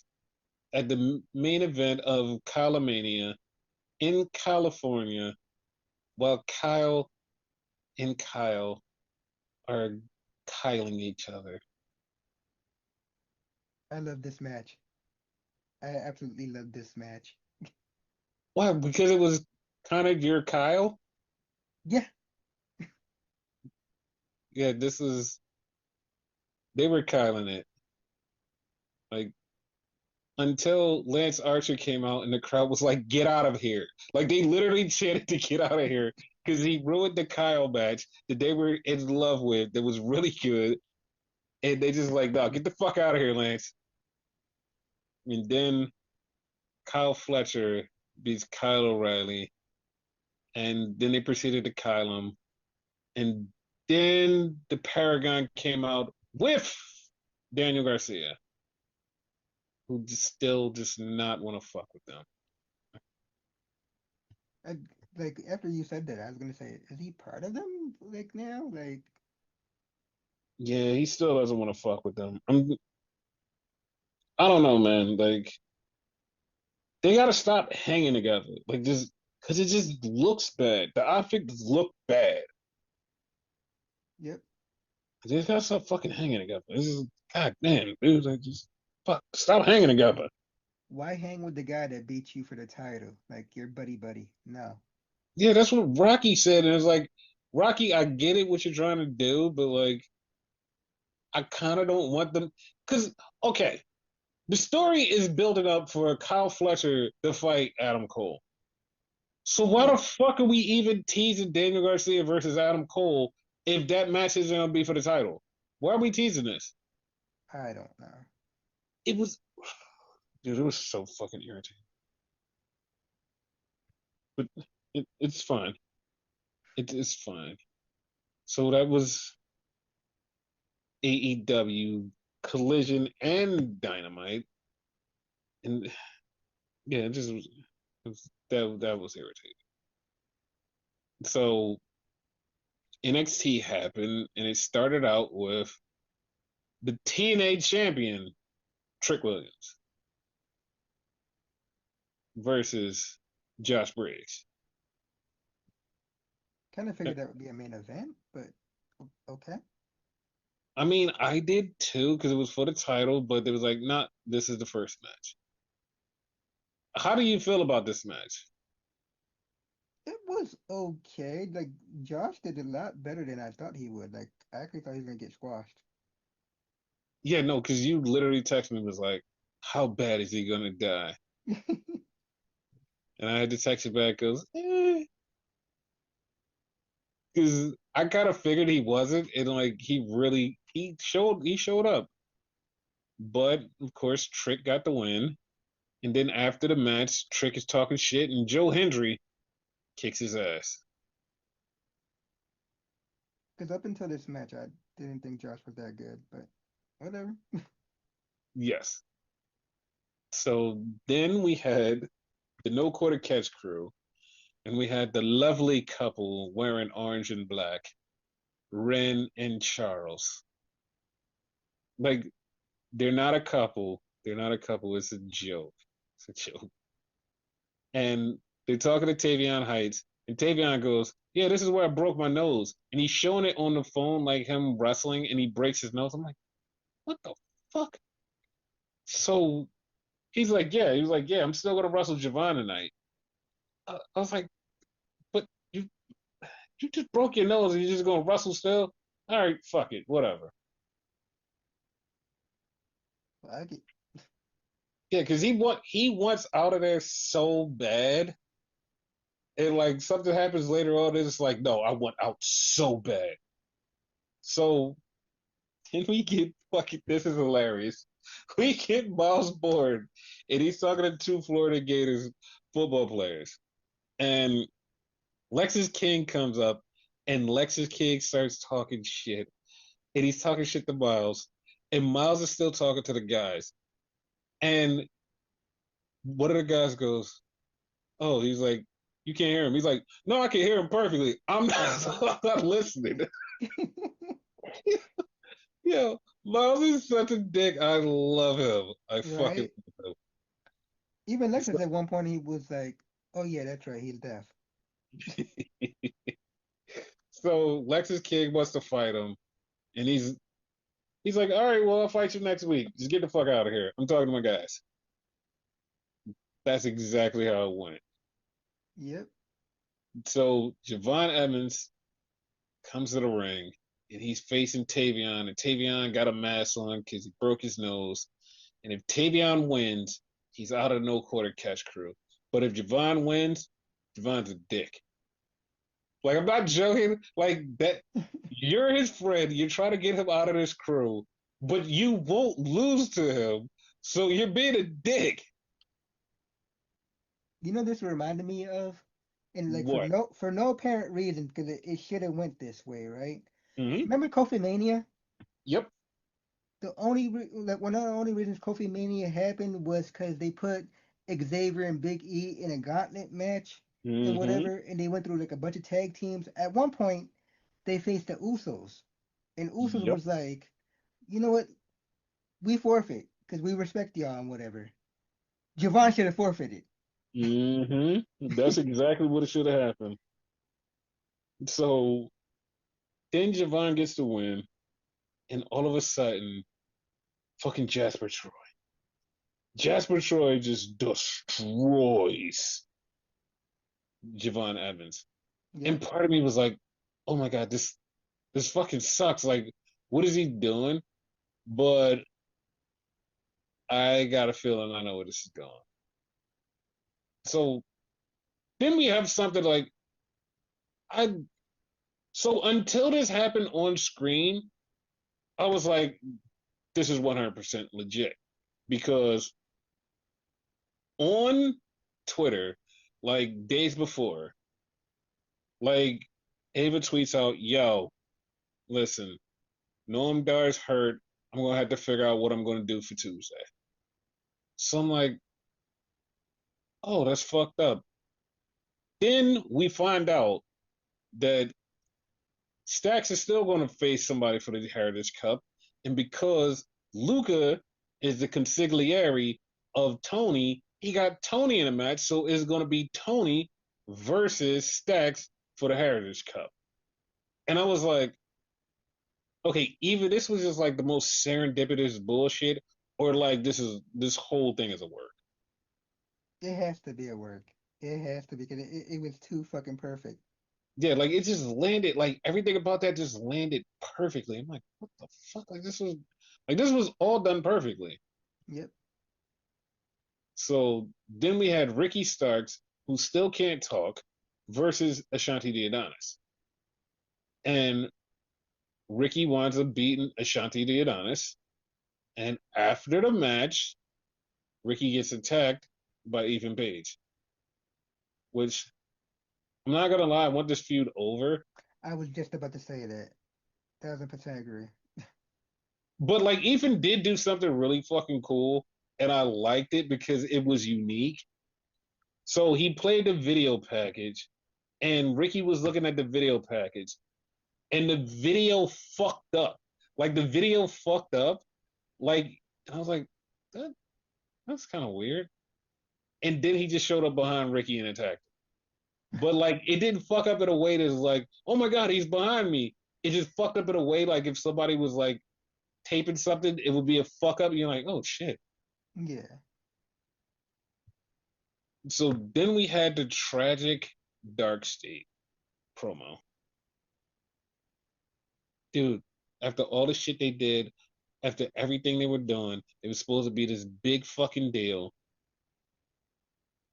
at the main event of Kylemania in California while Kyle and Kyle are kyling each other. I love this match. I absolutely love this match. Why? Because it was kind of your Kyle? Yeah, Yeah, this is they were kyling it. Like until Lance Archer came out and the crowd was like, "Get out of here!" Like they literally chanted to get out of here because he ruined the Kyle match that they were in love with. That was really good, and they just like, "No, get the fuck out of here, Lance." And then Kyle Fletcher beats Kyle O'Reilly, and then they proceeded to Kyle him, and then the Paragon came out with Daniel Garcia, who just still just not want to fuck with them. I, like after you said that, I was gonna say, is he part of them? Like now, like Yeah, he still doesn't want to fuck with them. I don't know, man. Like they gotta stop hanging together. Like just because it just looks bad. The outfits look bad. yep. They just gotta stop fucking hanging together. This is god damn, dude. Like just fuck, stop hanging together. Why hang with the guy that beat you for the title? Like your buddy buddy. No. Yeah, that's what Rocky said, and it's like Rocky, I get it what you're trying to do, but like I kind of don't want them because okay, the story is building up for Kyle Fletcher to fight Adam Cole. So why Yeah, the fuck are we even teasing Daniel Garcia versus Adam Cole if that match isn't gonna be for the title? Why are we teasing this? I don't know. It was, dude, it was so fucking irritating. But it's fine. It's fine. So that was AEW Collision and Dynamite, and yeah, it just that was irritating. So NXT happened, and it started out with the TNA champion Trick Williams versus Josh Briggs. Kind of figured that would be a main event, but okay. I mean, I did too because it was for the title, but it was like, not this is the first match. How do you feel about this match? It was okay. Like Josh did a lot better than I thought he would. Like I actually thought he was gonna get squashed. Yeah, no, because you literally texted me was like, how bad is he gonna die? And I had to text you back, goes, because I kind of figured he wasn't, and like he showed up, but of course Trick got the win, and then after the match, Trick is talking shit, and Joe Hendry kicks his ass. Because up until this match, I didn't think Josh was that good, but whatever. Yes. So then we had the No Quarter Catch crew, and we had the lovely couple wearing orange and black, Ren and Charles. Like they're not a couple. They're not a couple. It's a joke. It's a joke. And they're talking to Tavion Heights, and Tavion goes, "Yeah, this is where I broke my nose." And he's showing it on the phone like him wrestling, and he breaks his nose. I'm like, what the fuck? So he's like, "Yeah." He was like, "Yeah, I'm still gonna wrestle Javon tonight." I was like, "But you just broke your nose, and you're just gonna wrestle still?" All right, fuck it, whatever. Fuck it. Yeah, because he wants out of there so bad, and like something happens later on, it's like, no, I want out so bad. So then we get fucking. This is hilarious. We get Miles bored, and he's talking to two Florida Gators football players, and Lexus King comes up, and Lexus King starts talking shit, and he's talking shit to Miles, and Miles is still talking to the guys, and one of the guys goes, "Oh," he's like, "You can't hear him." He's like, "No, I can hear him perfectly. I'm not, I'm not listening." Yo, Miles is such a dick. I love him. I fucking Right? love Even him. Lexus at one point he was like, "Oh yeah, that's right, he's deaf." So, so Lexus King wants to fight him, and he's like, "All right, well, I'll fight you next week. Just get the fuck out of here. I'm talking to my guys." That's exactly how it went. Yep. So Javon Evans comes to the ring, and he's facing Tavion, and Tavion got a mask on because he broke his nose. And if Tavion wins, he's out of no quarter catch crew. But if Javon wins, Javon's a dick. Like, I'm not joking. Like that, you're his friend. You're trying to get him out of this crew, but you won't lose to him. So you're being a dick. You know this reminded me of, and like What? for no apparent reason, because it should have went this way, right? Mm-hmm. Remember Kofi Mania? Yep. Like one of the only reasons Kofi Mania happened was because they put Xavier and Big E in a gauntlet match and Mm-hmm. whatever, and they went through like a bunch of tag teams. At one point, they faced the Usos, and Usos Yep. was like, you know what? We forfeit because we respect y'all and whatever. Javon should have forfeited. Mm-hmm. That's exactly what it should have happened. So then Javon gets the win, and all of a sudden, fucking Jasper Troy just destroys Javon Evans. And Yep. part of me was like, oh my God, this fucking sucks. Like, what is he doing? But I got a feeling I know where this is going. So then we have something like I so until this happened on screen, I was like, this is 100% legit. Because on Twitter, like days before, like Ava tweets out, yo, listen, Noam Dar's hurt. I'm gonna have to figure out what I'm gonna do for Tuesday. So I'm like, oh, that's fucked up. Then we find out that Stacks is still gonna face somebody for the Heritage Cup, and because Luca is the consigliere of Tony, he got Tony in a match, so it's gonna be Tony versus Stacks for the Heritage Cup. And I was like, okay, either this was just like the most serendipitous bullshit, or like this whole thing is a work. It has to be a work. It has to be because it was too fucking perfect. Yeah, like it just landed, like everything about that just landed perfectly. I'm like, what the fuck? Like this was all done perfectly. Yep. So then we had Ricky Starks, who still can't talk, versus Ashanti the Adonis. And Ricky winds up beating Ashanti the Adonis. And after the match, Ricky gets attacked by Ethan Page, which I'm not gonna lie, I want this feud over. I was just about to say that. 1000% agree. But like Ethan did do something really fucking cool, and I liked it because it was unique. So he played the video package, and Ricky was looking at the video package, and the video fucked up. Like the video fucked up. Like and I was like, that that's kind of weird. And then he just showed up behind Ricky and attacked him. But like it didn't fuck up in a way that's like, oh my god, he's behind me. It just fucked up in a way like if somebody was like taping something, it would be a fuck up. You're like, oh shit. Yeah. So then we had the tragic Dark State promo. Dude, after all the shit they did, after everything they were doing, it was supposed to be this big fucking deal.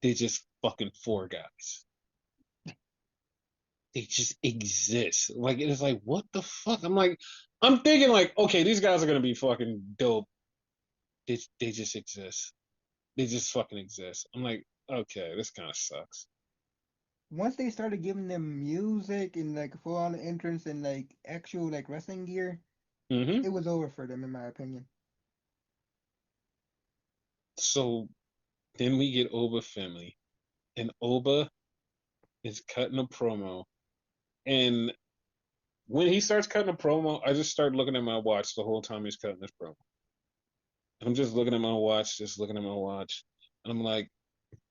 They just fucking four guys. They just exist. Like it's like what the fuck? I'm like, I'm thinking like, okay, these guys are gonna be fucking dope. They just exist. They just fucking exist. I'm like, okay, this kind of sucks. Once they started giving them music and like full on entrance and like actual like wrestling gear, Hmm. it was over for them in my opinion. So then we get Oba family, and Oba is cutting a promo, and when he starts cutting a promo, I just start looking at my watch the whole time he's cutting this promo. I'm just looking at my watch, just looking at my watch, and I'm like,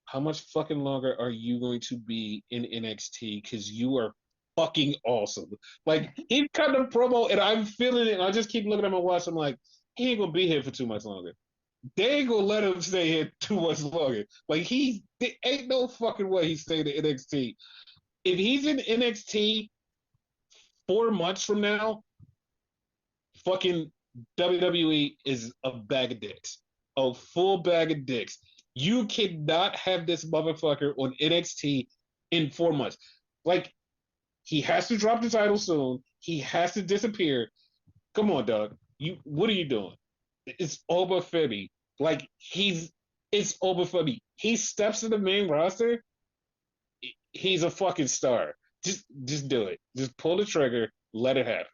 how much fucking longer are you going to be in NXT? Because you are fucking awesome. Like he cut a promo, and I'm feeling it. And I just keep looking at my watch. I'm like, he ain't gonna be here for too much longer. They ain't gonna let him stay here too much longer. Like there ain't no fucking way he's staying in NXT. If he's in NXT 4 months from now, fucking WWE is a bag of dicks, a full bag of dicks. You cannot have this motherfucker on NXT in 4 months. Like he has to drop the title soon. He has to disappear. Come on, dog. You what are you doing? It's Oba Femi. Like it's Oba Femi. He steps to the main roster. He's a fucking star. Just do it. Just pull the trigger. Let it happen.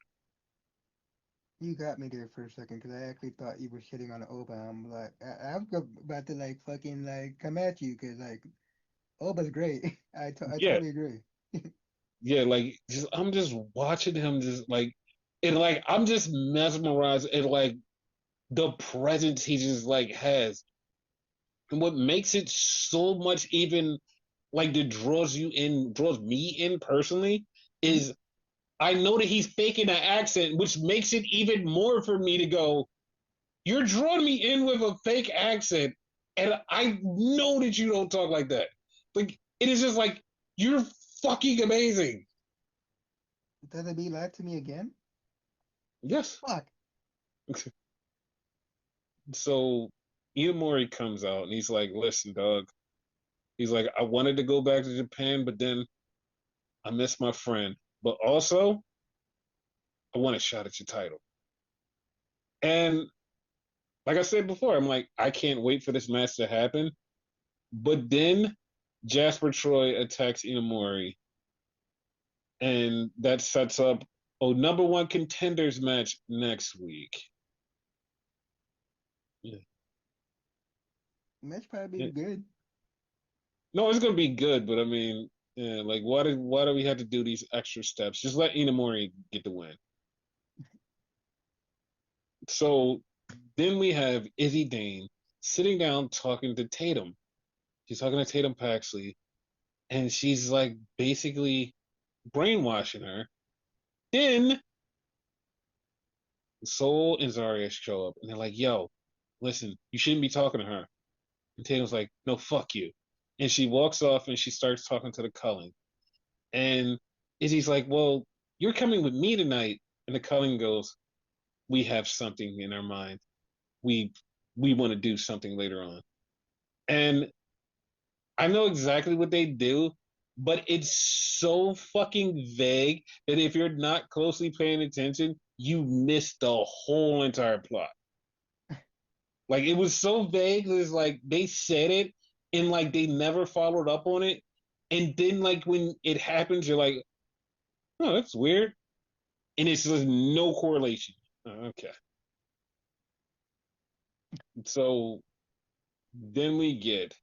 You got me there for a second because I actually thought you were shitting on Oba. I'm like, I was about to like fucking like come at you because like Oba's great. I Yeah, totally agree. yeah. Like I'm just watching him. Just like and like I'm just mesmerized at like the presence he just like has. And what makes it so much even like that draws you in, draws me in personally, Mhm. is I know that he's faking an accent, which makes it even more for me to go, you're drawing me in with a fake accent, and I know that you don't talk like that. Like, it is just like, you're fucking amazing. Does it be live to me again? Yes. Fuck. So, Itamori comes out and he's like, listen, dog. He's like, I wanted to go back to Japan, but then I miss my friend. But also, I want a shot at your title. And like I said before, I'm like, I can't wait for this match to happen. But then Jasper Troy attacks Inamori, and that sets up a number one contenders match next week. Yeah. Match probably Yeah. be good. No, it's gonna be good, but I mean, yeah, like why do we have to do these extra steps? Just let Inamori get the win. So then we have Izzy Dane sitting down talking to Tatum. She's talking to Tatum Paxley, and she's like basically brainwashing her. Then Soul and Zarya show up, and they're like, "Yo, listen, you shouldn't be talking to her." And Tatum's like, "No, fuck you." And she walks off, and she starts talking to the Cullen. And Izzy's like, "Well, you're coming with me tonight." And the Cullen goes, "We have something in our mind. We we want to do something later on." And I know exactly what they do, but it's so fucking vague that if you're not closely paying attention, you miss the whole entire plot. Like it was so vague. It was like they said it and like they never followed up on it. And then like when it happens, you're like, oh, that's weird. And it's just no correlation. Okay. So then we get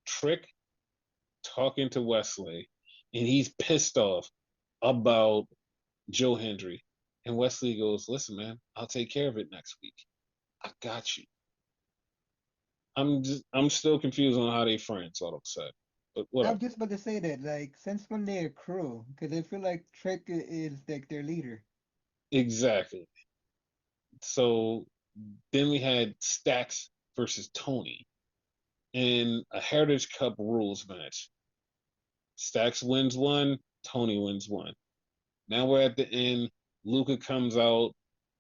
Trick talking to Wesley, and he's pissed off about Joe Hendry. And Wesley goes, listen, man, I'll take care of it next week. I got you. I'm still confused on how they friends, all upset. But I was whatever. just about to say that, like, since when they're crew, because I feel like Trick is like their leader. Exactly. So then we had Stacks versus Tony in a Heritage Cup rules match. Stacks wins one, Tony wins one. Now we're at the end. Luca comes out.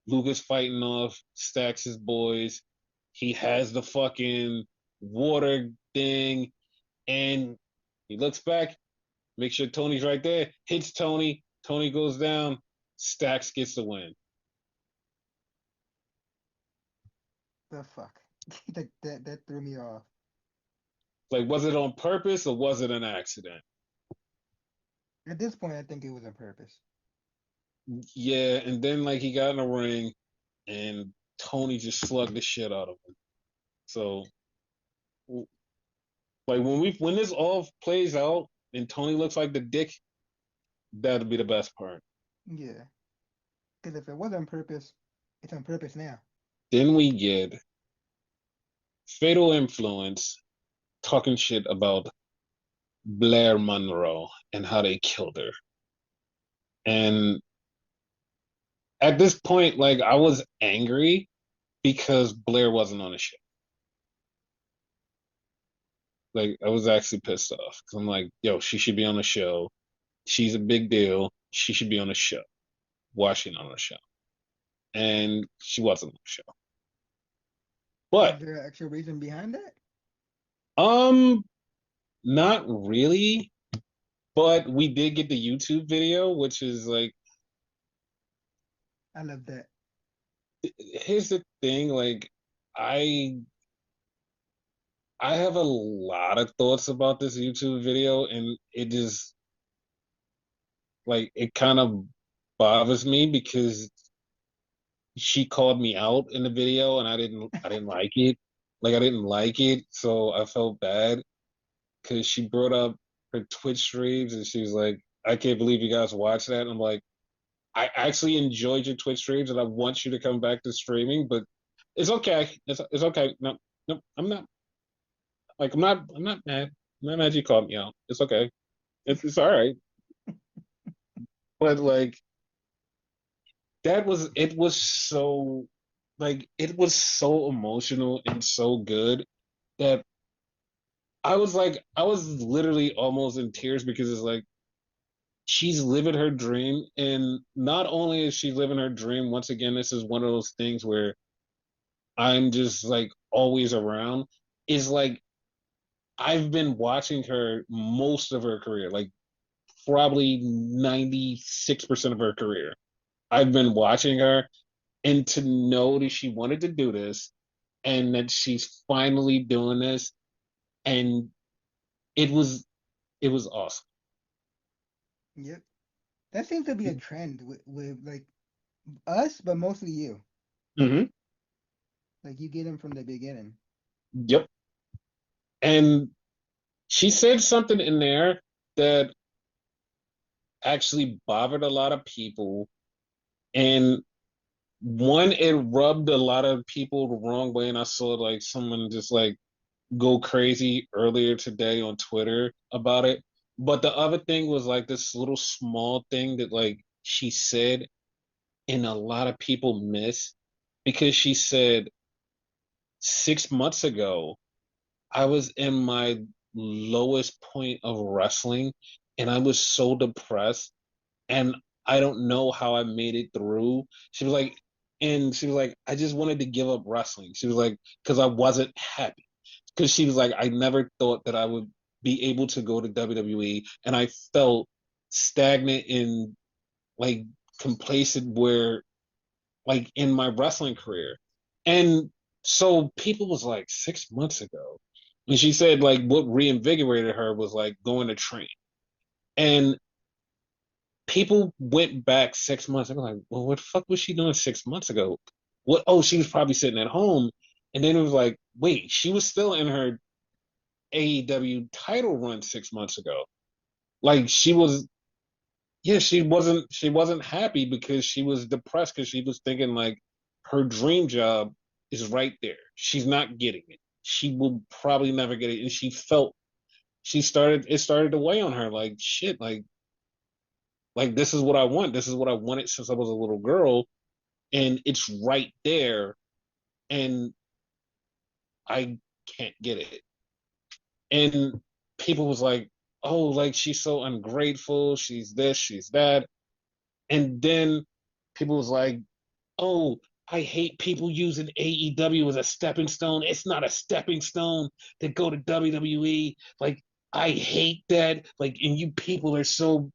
Luca's fighting off Stacks' boys. He has the fucking water thing, and he looks back, makes sure Tony's right there, hits Tony. Tony goes down. Stacks gets the win. The fuck? That threw me off. Like, was it on purpose or was it an accident? At this point, I think it was on purpose. Yeah, and then like he got in the ring and Tony just slugged the shit out of him. So like when this all plays out and Tony looks like the dick, that'll be the best part. Yeah, because if it was on purpose, it's on purpose now. Then we get Fatal Influence talking shit about Blair Monroe and how they killed her. And at this point, like I was angry because Blair wasn't on the show. Like I was actually pissed off because I'm like, yo, she should be on the show. She's a big deal. She should be on the show. Washington on the show, and she wasn't on the show. Is But there an actual reason behind that? um, not really. But we did get the YouTube video, which is like, I love that. here's the thing, like I I have a lot of thoughts about this YouTube video, and it just like it kind of bothers me because she called me out in the video, and I didn't like it. Like I didn't like it, so I felt bad because she brought up her Twitch streams, and she was like, "I can't believe you guys watch that." And I'm like, I actually enjoyed your Twitch streams, and I want you to come back to streaming, but it's okay. It's okay. No, no, I'm not. Like I'm not mad. I'm not mad you called me out. It's okay. It's all right. But like it was so like it was so emotional and so good that I was literally almost in tears because it's like she's living her dream, and not only is she living her dream, once again this is one of those things where I'm just like always around, is like I've been watching her most of her career, like probably 96% of her career. I've been watching her, and to know that she wanted to do this and that she's finally doing this, and it was it was awesome. Yep. That seems to be a trend with like us, but mostly you. Mm-hmm. Like you get them from the beginning. Yep. And she said something in there that actually bothered a lot of people. And one, it rubbed a lot of people the wrong way. And I saw like someone just like go crazy earlier today on Twitter about it. But the other thing was like this little small thing that like she said, and a lot of people miss, because she said 6 months ago, I was in my lowest point of wrestling and I was so depressed, and I don't know how I made it through. She was like, and she was like, I just wanted to give up wrestling. She was like, because I wasn't happy. Because she was like, I never thought that I would be able to go to WWE, and I felt stagnant and like complacent where like in my wrestling career. And so people was like 6 months ago. And she said like what reinvigorated her was like going to train. And people went back 6 months. They were like, well, what the fuck was she doing 6 months ago? What? Oh, she was probably sitting at home. And then it was like, wait, she was still in her AEW title run 6 months ago. Like she was, yeah, she wasn't happy because she was depressed because she was thinking like her dream job is right there. She's not getting it. She will probably never get it. And she felt it started to weigh on her like shit, like this is what I want. This is what I wanted since I was a little girl, and it's right there, and I can't get it. And people was like, "Oh, like she's so ungrateful. She's this, she's that." And then people was like, oh, I hate people using AEW as a stepping stone. It's not a stepping stone to go to WWE. Like, I hate that. Like, and you people are so.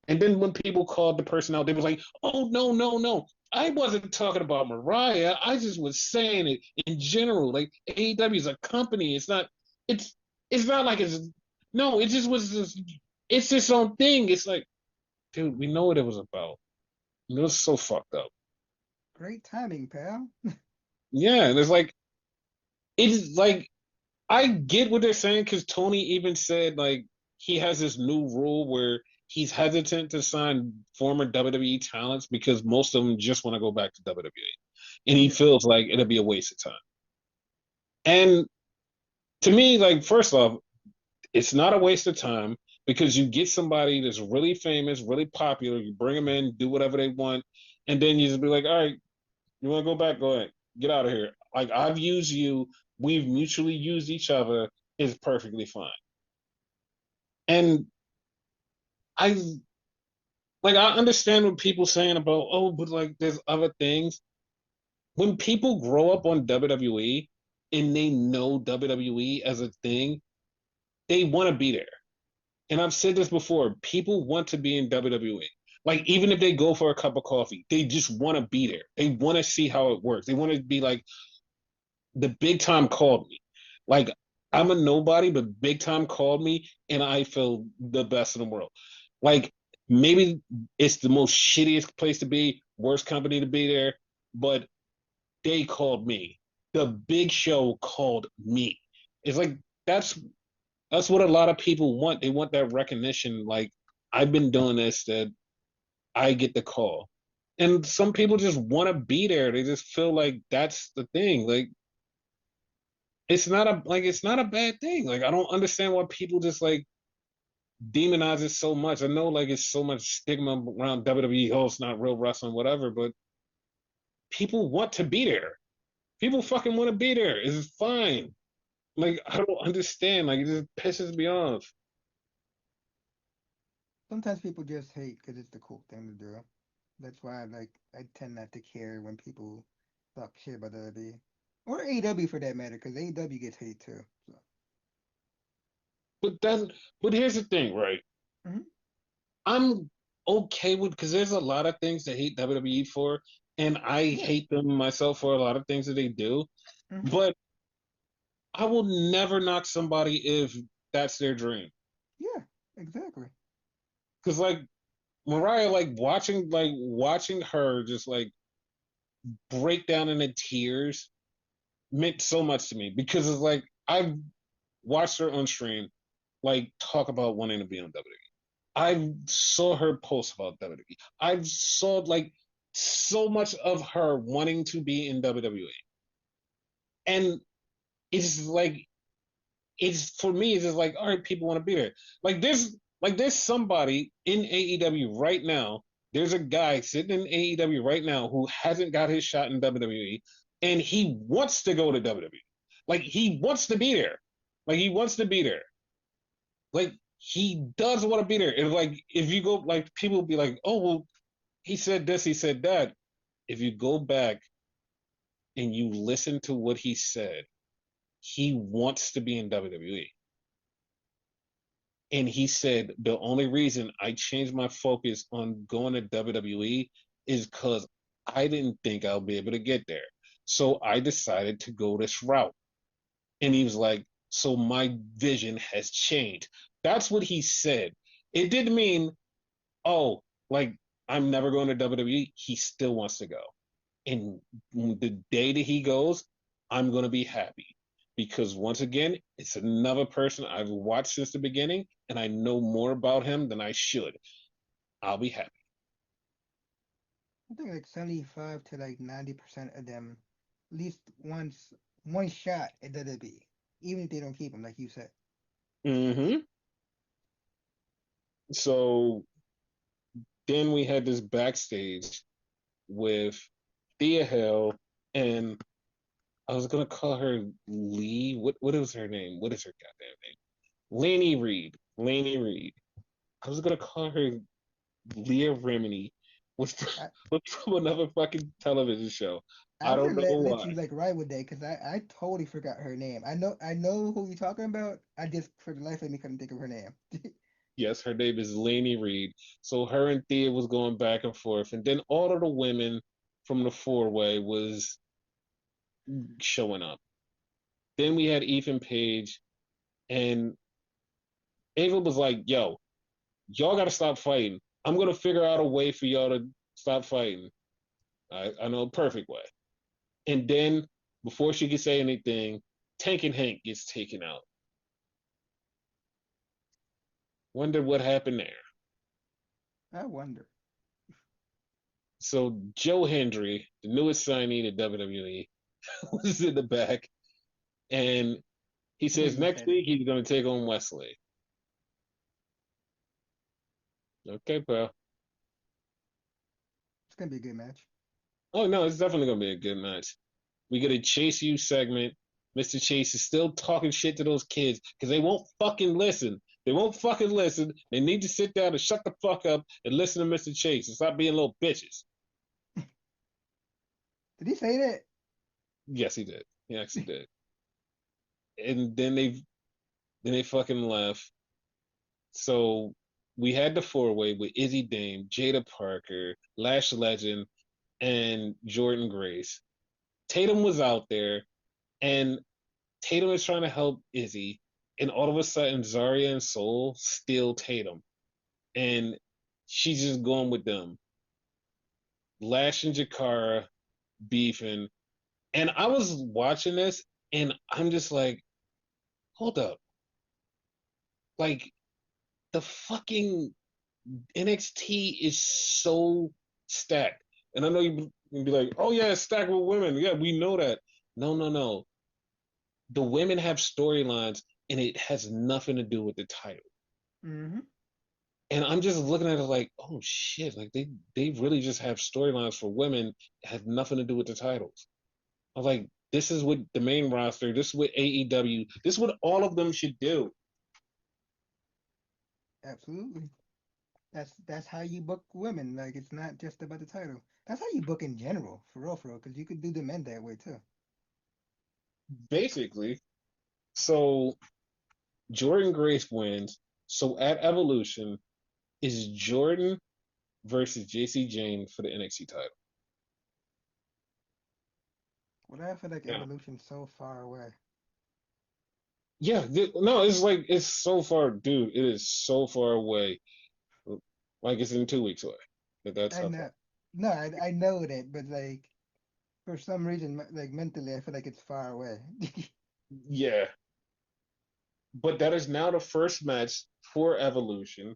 And then when people called the person out, they was like, oh, no, no, no. I wasn't talking about Mariah. I just was saying it in general. Like, AEW is a company. It's, it's not like it's, no, it just was, just, it's its own thing. It's like, dude, we know what it was about. It was so fucked up. Great timing, pal. Yeah, and it's like I get what they're saying because Tony even said like he has this new rule where he's hesitant to sign former WWE talents because most of them just want to go back to WWE, and he Yeah. feels like it'll be a waste of time. And to me, like first off, it's not a waste of time because you get somebody that's really famous, really popular, you bring them in, do whatever they want, and then you just be like, all right, you want to go back? Go ahead. Get out of here. Like I've used you. We've mutually used each other. Is perfectly fine. And I I understand what people saying about but like there's other things. When people grow up on WWE and they know WWE as a thing, they want to be there. And I've said this before. People want to be in WWE. Like even if they go for a cup of coffee, they just want to be there. They want to see how it works. They want to be like, the big time called me. Like I'm a nobody, but big time called me, and I feel the best in the world. Like maybe it's the most shittiest place to be, worst company to be there, but they called me. The big show called me. It's like that's that's what a lot of people want. They want that recognition. Like I've been doing this, that I get the call. And some people just want to be there. They just feel like that's the thing. Like it's not a bad thing. Like I don't understand why people just like demonize it so much. I know like it's so much stigma around WWE. Oh, it's not real wrestling, whatever. But people want to be there. People fucking want to be there. It's fine. Like I don't understand. Like it just pisses me off. Sometimes people just hate because it's the cool thing to do. That's why I tend not to care when people talk shit about WWE or AEW for that matter, because AEW gets hate too. So. But then, but here's the thing, right? Hmm. I'm okay with because there's a lot of things to hate WWE for, and I Yeah. hate them myself for a lot of things that they do. Hmm. But I will never knock somebody if that's their dream. Yeah. Exactly. Because like Mariah, like watching her just like break down into tears meant so much to me because it's like I've watched her on stream like talk about wanting to be on WWE. I saw her post about WWE. I saw like so much of her wanting to be in WWE. And it's like it's for me, it's just like, all right, people want to be there. There's somebody in AEW right now. There's a guy sitting in AEW right now who hasn't got his shot in WWE, and he wants to go to WWE. Like he wants to be there. Like he wants to be there. Like he does want to be there. And like if you go, like people will be like, oh well, he said this, he said that. If you go back and you listen to what he said, he wants to be in WWE. And he said the only reason I changed my focus on going to WWE is because I didn't think I'll be able to get there. So I decided to go this route. And he was like, so my vision has changed. That's what he said. It didn't mean, oh, like I'm never going to WWE. He still wants to go. And the day that he goes, I'm going to be happy because once again, it's another person I've watched since the beginning, and I know more about him than I should. I'll be happy. I think like 75 to like 90% of them at least once one shot at WWE, even if they don't keep them, like you said. Mm-hmm. So then we had this backstage with Thea Hill, and I was gonna call her Lee. What is her name? What is her goddamn name? Laney Reed. Laney Reed. I was gonna call her Leah Remini, was from, I was from another fucking television show. I I'm don't gonna know let you why. like ride with that because I totally forgot her name. I know who you're talking about. I just for the life of me couldn't think of her name. Yes, her name is Lainey Reed. So her and Thea was going back and forth, and then all of the women from the four way was showing up. Then we had Ethan Page, and Ava was like, "Yo, y'all got to stop fighting. I'm gonna figure out a way for y'all to stop fighting. I know a perfect way." And then before she could say anything, Tank and Hank gets taken out. Wonder what happened there. I wonder. So Joe Hendry, the newest signee to WWE, was in the back, and he I knew says you next said it. week he's going to take on Wesley. Okay, pal. It's gonna be a good match. Oh no, it's definitely going to be a good match. We get a Chase U segment. Mr. Chase is still talking shit to those kids because they won't fucking listen. They won't fucking listen. They need to sit down and shut the fuck up and listen to Mr. Chase and stop being little bitches. Did he say that? Yes, he did. He actually did. And then they fucking left. So we had the four way with Izzy Dame, Jada Parker, Lash Legend, and Jordan Grace. Tatum was out there, and Tatum is trying to help Izzy, and all of a sudden Zarya and Soul steal Tatum, and she's just going with them. Lash and Jakara beefing, and I was watching this, and I'm just like, hold up, like the fucking NXT is so stacked. And I know you can be like, oh yeah, it's stacked with women. Yeah, we know that. No, no, no. The women have storylines and it has nothing to do with the title. Mm-hmm. And I'm just looking at it like, oh shit, like they really just have storylines for women that have nothing to do with the titles. I was like, this is what the main roster, this is what AEW, this is what all of them should do. Absolutely. That's how you book women. Like it's not just about the title. That's how you book in general, for real. Because you could do the men that way too. Basically. So Jordan Grace wins. So at Evolution, is Jordan versus JC Jane for the NXT title. Well, I feel like Now, evolution's so far away. yeah, no, it's like it's so far, dude. It is so far away. Like it's in 2 weeks away. That's I how far. know. No, I know that, but like for some reason, like mentally, I feel like it's far away. Yeah, but that is now the first match for Evolution.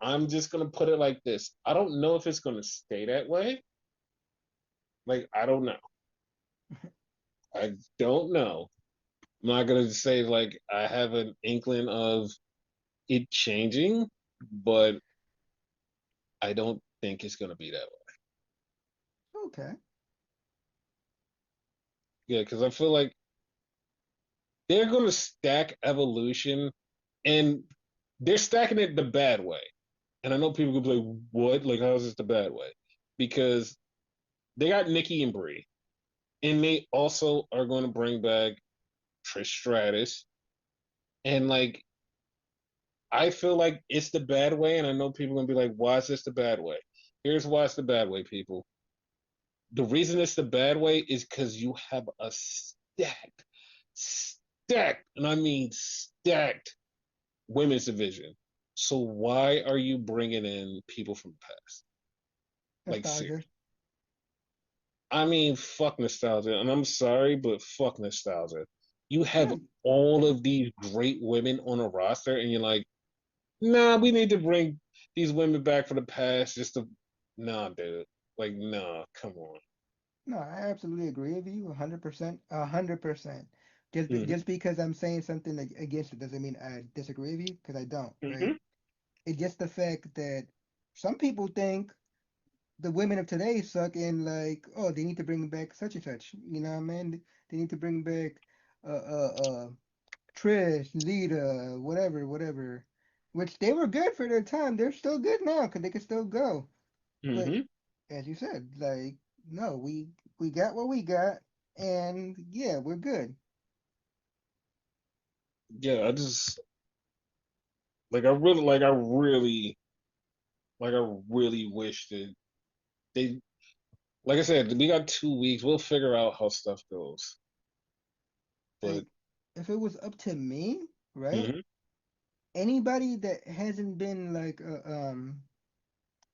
I'm just gonna put it like this. I don't know if it's gonna stay that way. Like I don't know. I don't know. I'm not gonna say like I have an inkling of it changing, but I don't think it's gonna be that way. Okay, Yeah, because I feel like they're gonna stack Evolution, and they're stacking it the bad way. And I know people could be like, "What? Like, how is this the bad way?" Because they got Nikki and Brie, and they also are going to bring back Trish Stratus, and like I feel like it's the bad way, and I know people are gonna be like, "Why is this the bad way?" Here's why it's the bad way, people. The reason it's the bad way is because you have a stacked, and I mean stacked women's division. So why are you bringing in people from the past? Like nostalgia. seriously. I mean, fuck nostalgia, and I'm sorry, but fuck nostalgia. You have No, all of these great women on a roster, and you're like, nah, we need to bring these women back from the past just to, nah, dude. Like, nah, come on. no, I absolutely agree with you, 100%, 100%. Mm-hmm. Just because I'm saying something against it doesn't mean I disagree with you, because I don't, right? Mm-hmm. It's just the fact that some people think the women of today suck and like, oh, they need to bring back such and such. You know what I mean? They need to bring back Trish, Lita, whatever, whatever. Which they were good for their time. They're still good now because they can still go. But Hmm. as you said, like, no, we got what we got, and yeah, we're good. Yeah, I just I really wish that they, like I said, we got 2 weeks. We'll figure out how stuff goes. But Like, if it was up to me, right? mhm, Anybody that hasn't been like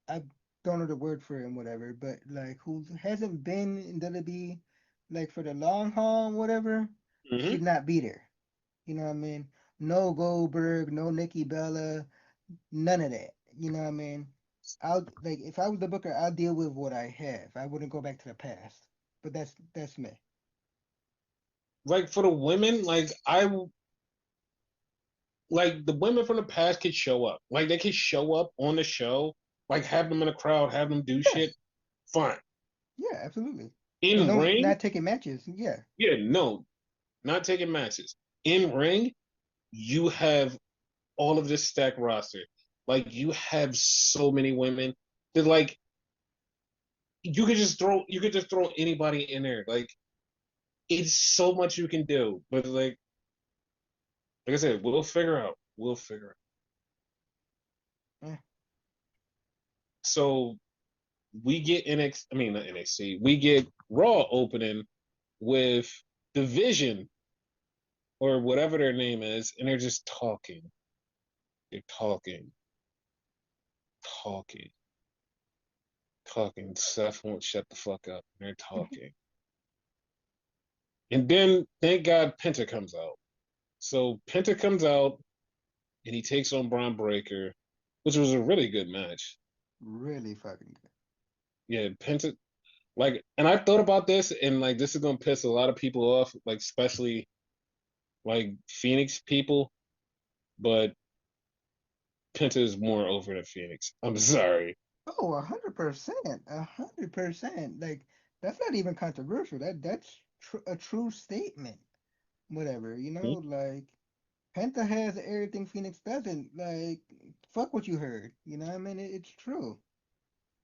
I don't know the word for it and whatever, but like who hasn't been in WWE like for the long haul, whatever, mhm. should not be there. You know what I mean? No Goldberg, no Nikki Bella, none of that. You know what I mean? I'll like if I was the booker, I'll deal with what I have. I wouldn't go back to the past. But that's me. Like for the women, like the women from the past could show up. Like they could show up on the show, like have them in the crowd, have them do shit. Yes. Fine. Yeah, absolutely. And In no, ring, not taking matches. Yeah. yeah, no, not taking matches. In ring, you have all of this stacked roster. Like you have so many women that like you could just throw anybody in there. Like it's so much you can do. But like I said, we'll figure out. We'll figure out. Eh, So we get NXT, I mean not NXT, we get Raw opening with Division or whatever their name is, and they're just talking. They're talking, talking, talking. Seth won't shut the fuck up. They're talking. And then thank God Penta comes out. So Penta comes out and he takes on Braun Breaker, which was a really good match. really fucking good. Yeah, Penta, like, and I thought about this, and like, this is gonna piss a lot of people off, like, especially like Phoenix people, but Penta is more over than Phoenix. I'm sorry. Oh, 100%, 100%. Like that's not even controversial. That's a true statement. Whatever, like Penta has everything Phoenix doesn't. Like fuck what you heard. You know what I mean? It's true.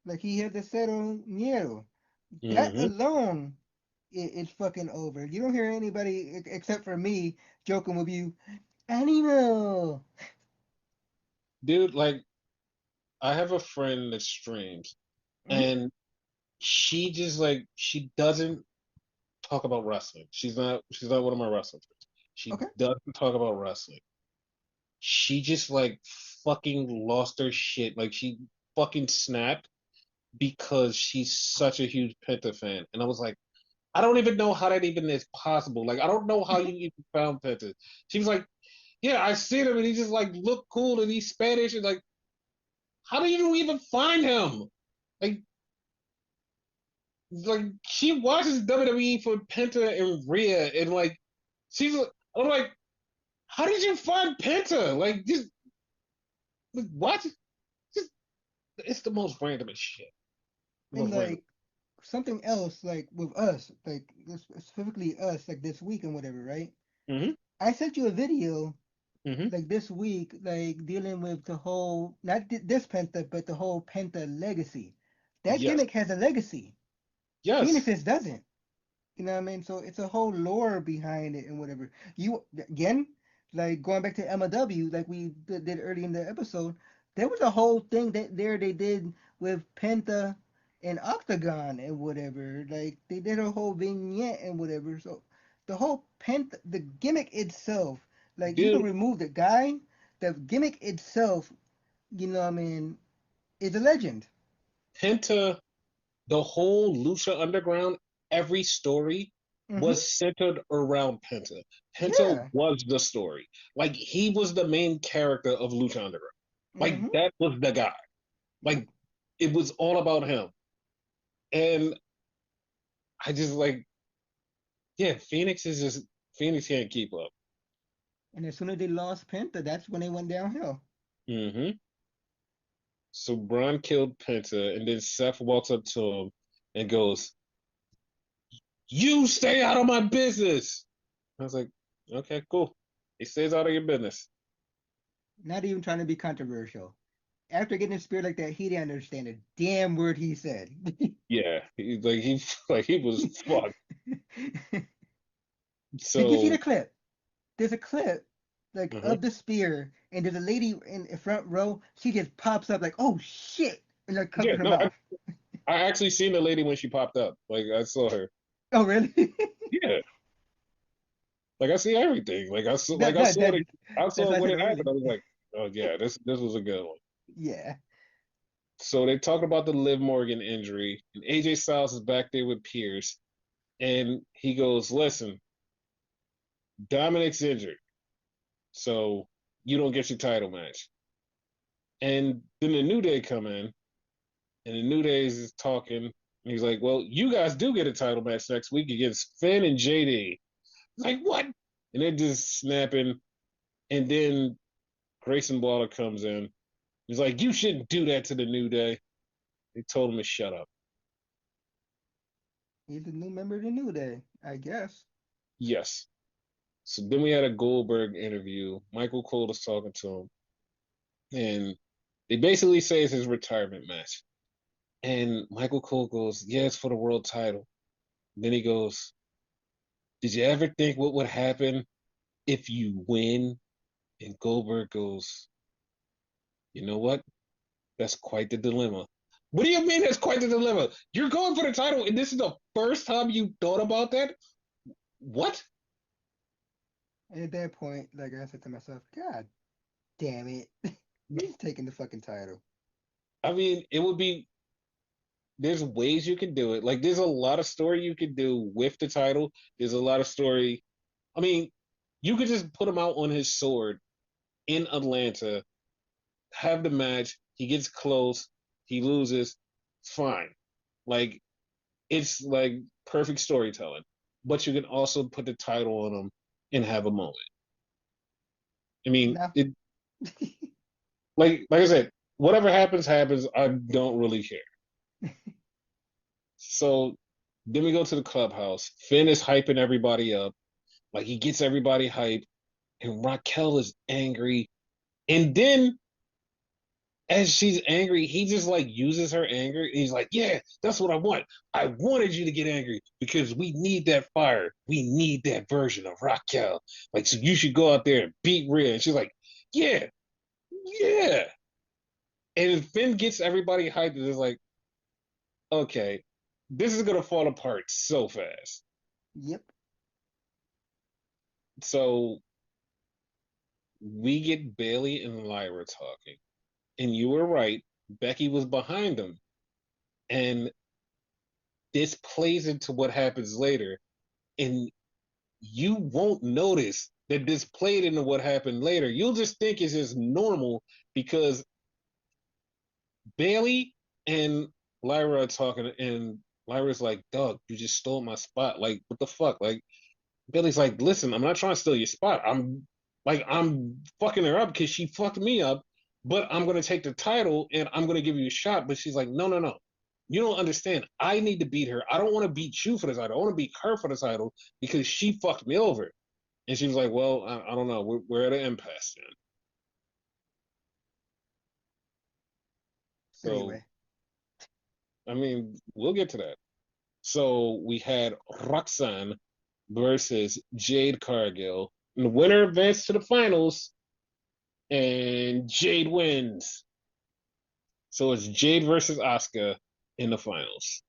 Like he had the cero miedo. That Hmm. alone is fucking over. You don't hear anybody except for me joking with you. Animal. Dude, like, I have a friend that streams, Hmm. and she doesn't talk about wrestling. She's not one of my wrestling friends. She Okay. doesn't talk about wrestling. She just like fucking lost her shit. Like she fucking snapped because she's such a huge Penta fan. And I was like, I don't even know how that even is possible. Like, I don't know how you even found Penta. She was like, yeah, I seen him and he just like looked cool and he's Spanish and like, how do you even find him? Like, like she watches WWE for Penta and Rhea and like she's I'm like, how did you find Penta? Like, just like, what? Just it's the most random shit. The And most random. like something else, like with us, like specifically us, like this week and whatever, right? Mm-hmm. I sent you a video Mm-hmm. like this week, like dealing with the whole, not this Penta, but the whole Penta legacy. That Yes. gimmick has a legacy. Yes. Phoenix's doesn't. You know what I mean? So it's a whole lore behind it and whatever. You again, like going back to MLW, like we did early in the episode, there was a whole thing that there they did with Penta and Octagon and whatever. Like they did a whole vignette and whatever. So the whole Penta, the gimmick itself, like you can Dude, remove the guy, the gimmick itself, you know what I mean, is a legend. Penta, the whole Lucha Underground, every story Hmm. was centered around Penta. Penta Yeah. was the story. Like he was the main character of Lucha Underground. Like Hmm. that was the guy. Yep. Like it was all about him. And I just like, yeah, Phoenix can't keep up. And as soon as they lost Penta, that's when they went downhill. Hmm. So Braun killed Penta, and then Seth walks up to him and goes, "You stay out of my business." I was like, "Okay, cool." He stays out of your business. Not even trying to be controversial. after getting a spear like that, he didn't understand a damn word he said. Yeah, he like he was fucked. Did you see the So clip? There's a clip like uh of the spear, and there's a lady in the front row. She just pops up like, "Oh shit!" and like yeah, covers her no, mouth. I actually seen the lady when she popped up. Like I saw her. Oh really? Yeah, like I see everything. that, I that, saw that, it. I that's saw why it I when said it happened. really. I was like, oh yeah, this was a good one. Yeah. So they talk about the Liv Morgan injury, and AJ Styles is back there with Pierce, and he goes, "Listen, Dominic's injured, so you don't get your title match." And then the New Day come in, and the New Day is talking, and he's like, "Well, you guys do get a title match next week against Finn and JD." It's like, what? And they're just snapping, and then Grayson Waller comes in. He's like, "You shouldn't do that to the New Day." They told him to shut up. He's a new member of the New Day, I guess. Yes. So then we had a Goldberg interview. Michael Cole is talking to him, and they basically say it's his retirement match. And Michael Cole goes, "Yeah, it's for the world title." Then he goes, "Did you ever think what would happen if you win?" And Goldberg goes, "You know what? That's quite the dilemma." What do you mean that's quite the dilemma? You're going for the title, and this is the first time you thought about that? What? And at that point, like I said to myself, God damn it. He's taking the fucking title. I mean, it would be there's ways you can do it. Like there's a lot of story you could do with the title. There's a lot of story. I mean, you could just put him out on his sword in Atlanta, have the match, he gets close, he loses, fine. Like it's like perfect storytelling. But you can also put the title on him and have a moment. I mean, No. it like I said, whatever happens, happens. I don't really care. So then we go to the clubhouse. Finn is hyping everybody up. Like he gets everybody hyped, and Raquel is angry. And then as she's angry, he just like uses her anger. And he's like, "Yeah, that's what I want. I wanted you to get angry because we need that fire. We need that version of Raquel. Like, so you should go out there and beat Rhea." And she's like, "Yeah, yeah." And Finn gets everybody hyped and is like, "Okay, this is gonna fall apart so fast." Yep. So we get Bailey and Lyra talking. And you were right. Becky was behind them. And this plays into what happens later. And you won't notice that this played into what happened later. You'll just think it's just normal because Bailey and Lyra are talking, and Lyra's like, "Doug, you just stole my spot. Like, what the fuck?" Like, Bailey's like, "Listen, I'm not trying to steal your spot. I'm fucking her up because she fucked me up, but I'm gonna take the title and I'm gonna give you a shot." But she's like, "No, no, no. You don't understand. I need to beat her. I don't want to beat you for the title. I want to beat her for the title because she fucked me over." And she was like, "Well, I don't know. We're at an impasse then." So, Anyway, I mean, we'll get to that. So we had Roxanne versus Jade Cargill. And the winner advanced to the finals, and Jade wins. So it's Jade versus Asuka in the finals.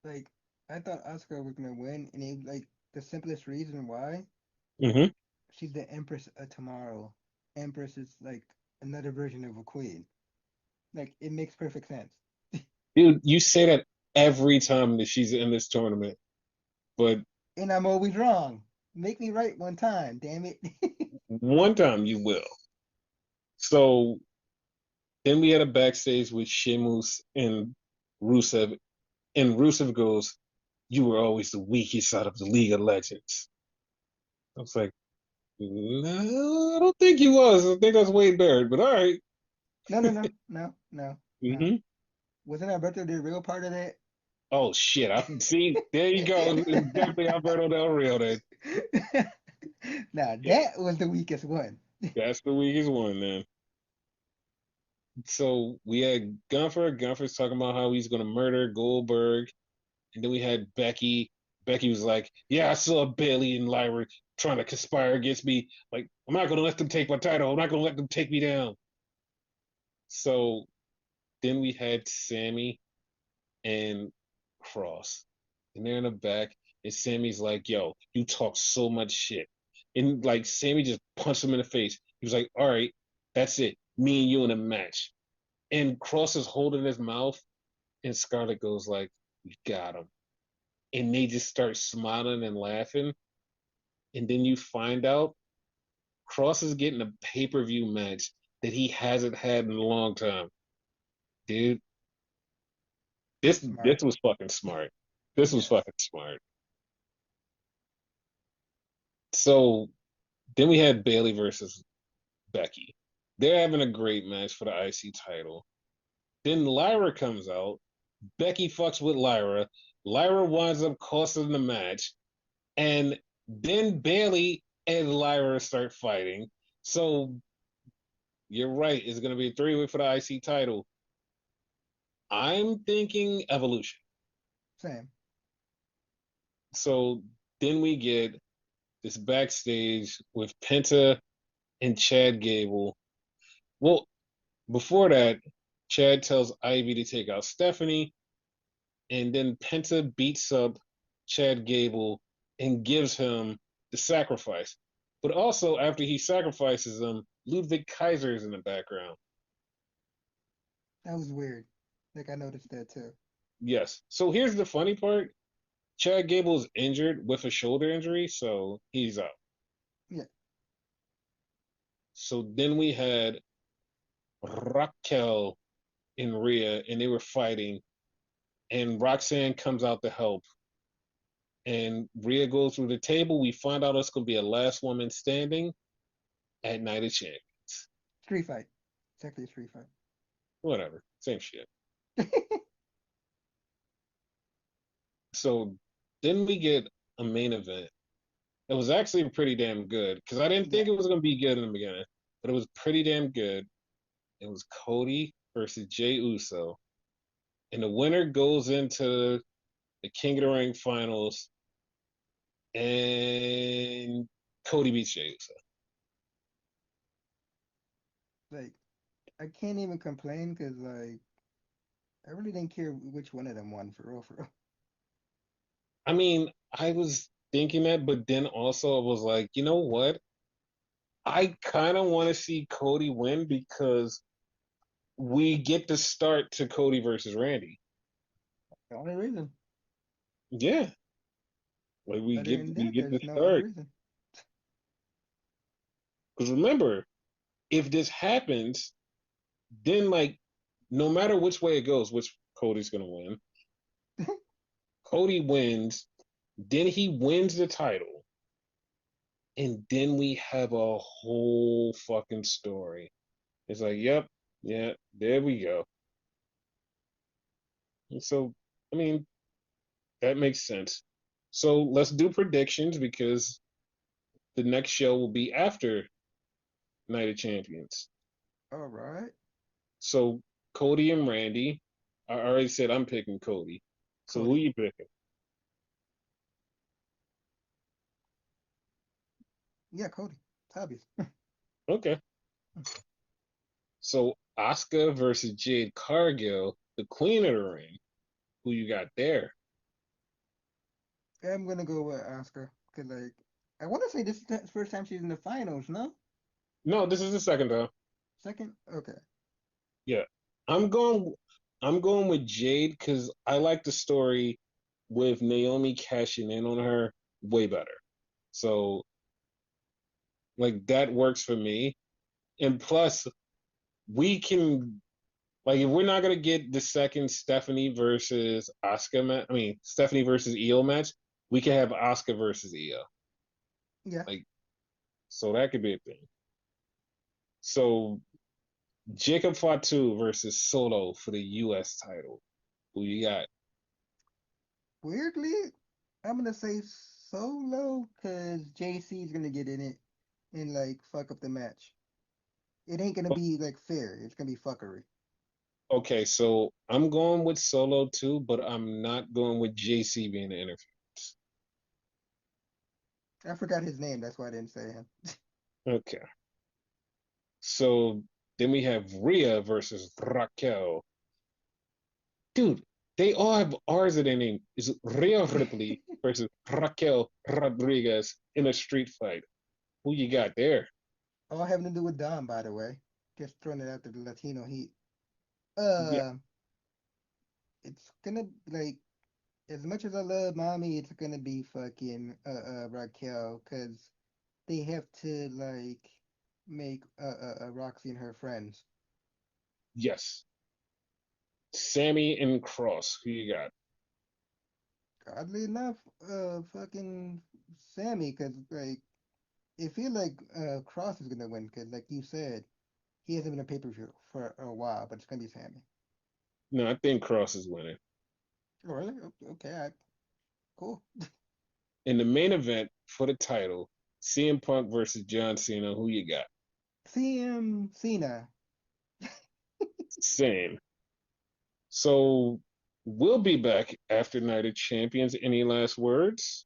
like I thought Oscar was gonna win, and it like the simplest reason why Mm-hmm. she's the Empress of Tomorrow. Empress is like another version of a queen. Like it makes perfect sense. Dude, you say that every time that she's in this tournament, but And I'm always wrong. Make me right one time, damn it. one time you will. So then we had a backstage with Sheamus and Rusev, and Rusev goes, "You were always the weakest out of the League of Legends." I was like, "No, I don't think he was. I think that's Wade Barrett, but all right." No, no, no, no, no, no. Mm-hmm. Wasn't Alberto the real part of that? Oh shit! I see. There you go. It's definitely Alberto Del Rio. Then Now yeah, that was the weakest one. that's the weakest one. Then So we had Gunther. Gunther's talking about how he's gonna murder Goldberg, and then we had Becky. Becky was like, "Yeah, I saw Bailey and Lyra trying to conspire against me. Like, I'm not gonna let them take my title. I'm not gonna let them take me down." So then we had Sammy and Cross, and they're in the back, and Sammy's like, "Yo, you talk so much shit," and like Sammy just punched him in the face. He was like, "All right, that's it. Me and you in a match." And Cross is holding his mouth, and Scarlett goes like, "We got him," and they just start smiling and laughing. And then you find out Cross is getting a pay-per-view match that he hasn't had in a long time, dude. This Smart. was fucking smart. This was Yes. fucking smart. So then we had Bailey versus Becky. They're having a great match for the IC title. Then Lyra comes out. Becky fucks with Lyra. Lyra winds up costing the match. And then Bailey and Lyra start fighting. So you're right. It's going to be a three-way for the IC title. I'm thinking Evolution. Same. So then we get this backstage with Penta and Chad Gable. Well, before that, Chad tells Ivy to take out Stephanie, and then Penta beats up Chad Gable and gives him the sacrifice. But also, after he sacrifices him, Ludwig Kaiser is in the background. That was weird. Like I noticed that too. Yes. So here's the funny part: Chad Gable's injured with a shoulder injury, so he's out. Yeah, So then we had Raquel and Rhea, and they were fighting, and Roxanne comes out to help. And Rhea goes through the table. We find out it's going to be a last woman standing at Night of Champions. street fight. Exactly a street fight. Whatever. Same shit. So then we get a main event. It was actually pretty damn good because I didn't Yeah, think it was going to be good in the beginning, but it was pretty damn good. It was Cody versus Jey Uso. And the winner goes into the King of the Ring finals, and Cody beats Jey Uso. like I can't even complain because like I really didn't care which one of them won for real, for real. I mean, I was thinking that, but then also I was like, you know what? I kind of want to see Cody win because we get the start to Cody versus Randy. The only reason. Yeah, like Other than we that, get the there's no other start. reason. Because remember, if this happens, then like no matter which way it goes, which Cody's gonna win, Cody wins, then he wins the title, and then we have a whole fucking story. It's like, yep, yeah, there we go. And so, I mean, that makes sense. So let's do predictions because the next show will be after Night of Champions. All right. So Cody and Randy. I already said I'm picking Cody. So who Cody. you picking? Yeah, Cody. It's obvious. Okay. So Asuka versus Jade Cargill, the Queen of the Ring. Who you got there? I'm gonna go with Oscar because like I want to say this is the first time she's in the finals. No, No, this is the second time. second. Okay. Yeah. I'm going I'm going with Jade because I like the story with Naomi cashing in on her way better. So like that works for me. And plus we can like if we're not gonna get the second Stephanie versus Oscar match, I mean Stephanie versus Io match, we can have Oscar versus Io. Yeah. Like so that could be a thing. So Jacob Fatu versus Solo for the US title. Who you got? Weirdly, I'm gonna say Solo because JC is gonna get in it and like fuck up the match. It ain't gonna be like fair. It's gonna be fuckery. Okay, so I'm going with Solo too, but I'm not going with JC being the interference. I forgot his name. That's why I didn't say him. Okay, so then we have Rhea versus Raquel. Dude, they all have R's in their name. It's Rhea Ripley versus Raquel Rodriguez in a street fight. Who you got there? All having to do with Dom, by the way. Just throwing it out to the Latino heat. Yeah, Uh, it's gonna like as much as I love mommy, it's gonna be fucking Raquel because they have to like make Roxy and her friends. yes. Sammy and Cross. Who you got? Oddly enough, fucking Sammy, because like it feel like Cross is gonna win because like you said, he hasn't been a pay-per-view for a while, but it's gonna be Sammy. No, I think Cross is winning. Oh, really? Okay, cool. In the main event for the title, CM Punk versus John Cena. Who you got? CM Cena. Same. So we'll be back after Night of Champions. Any last words?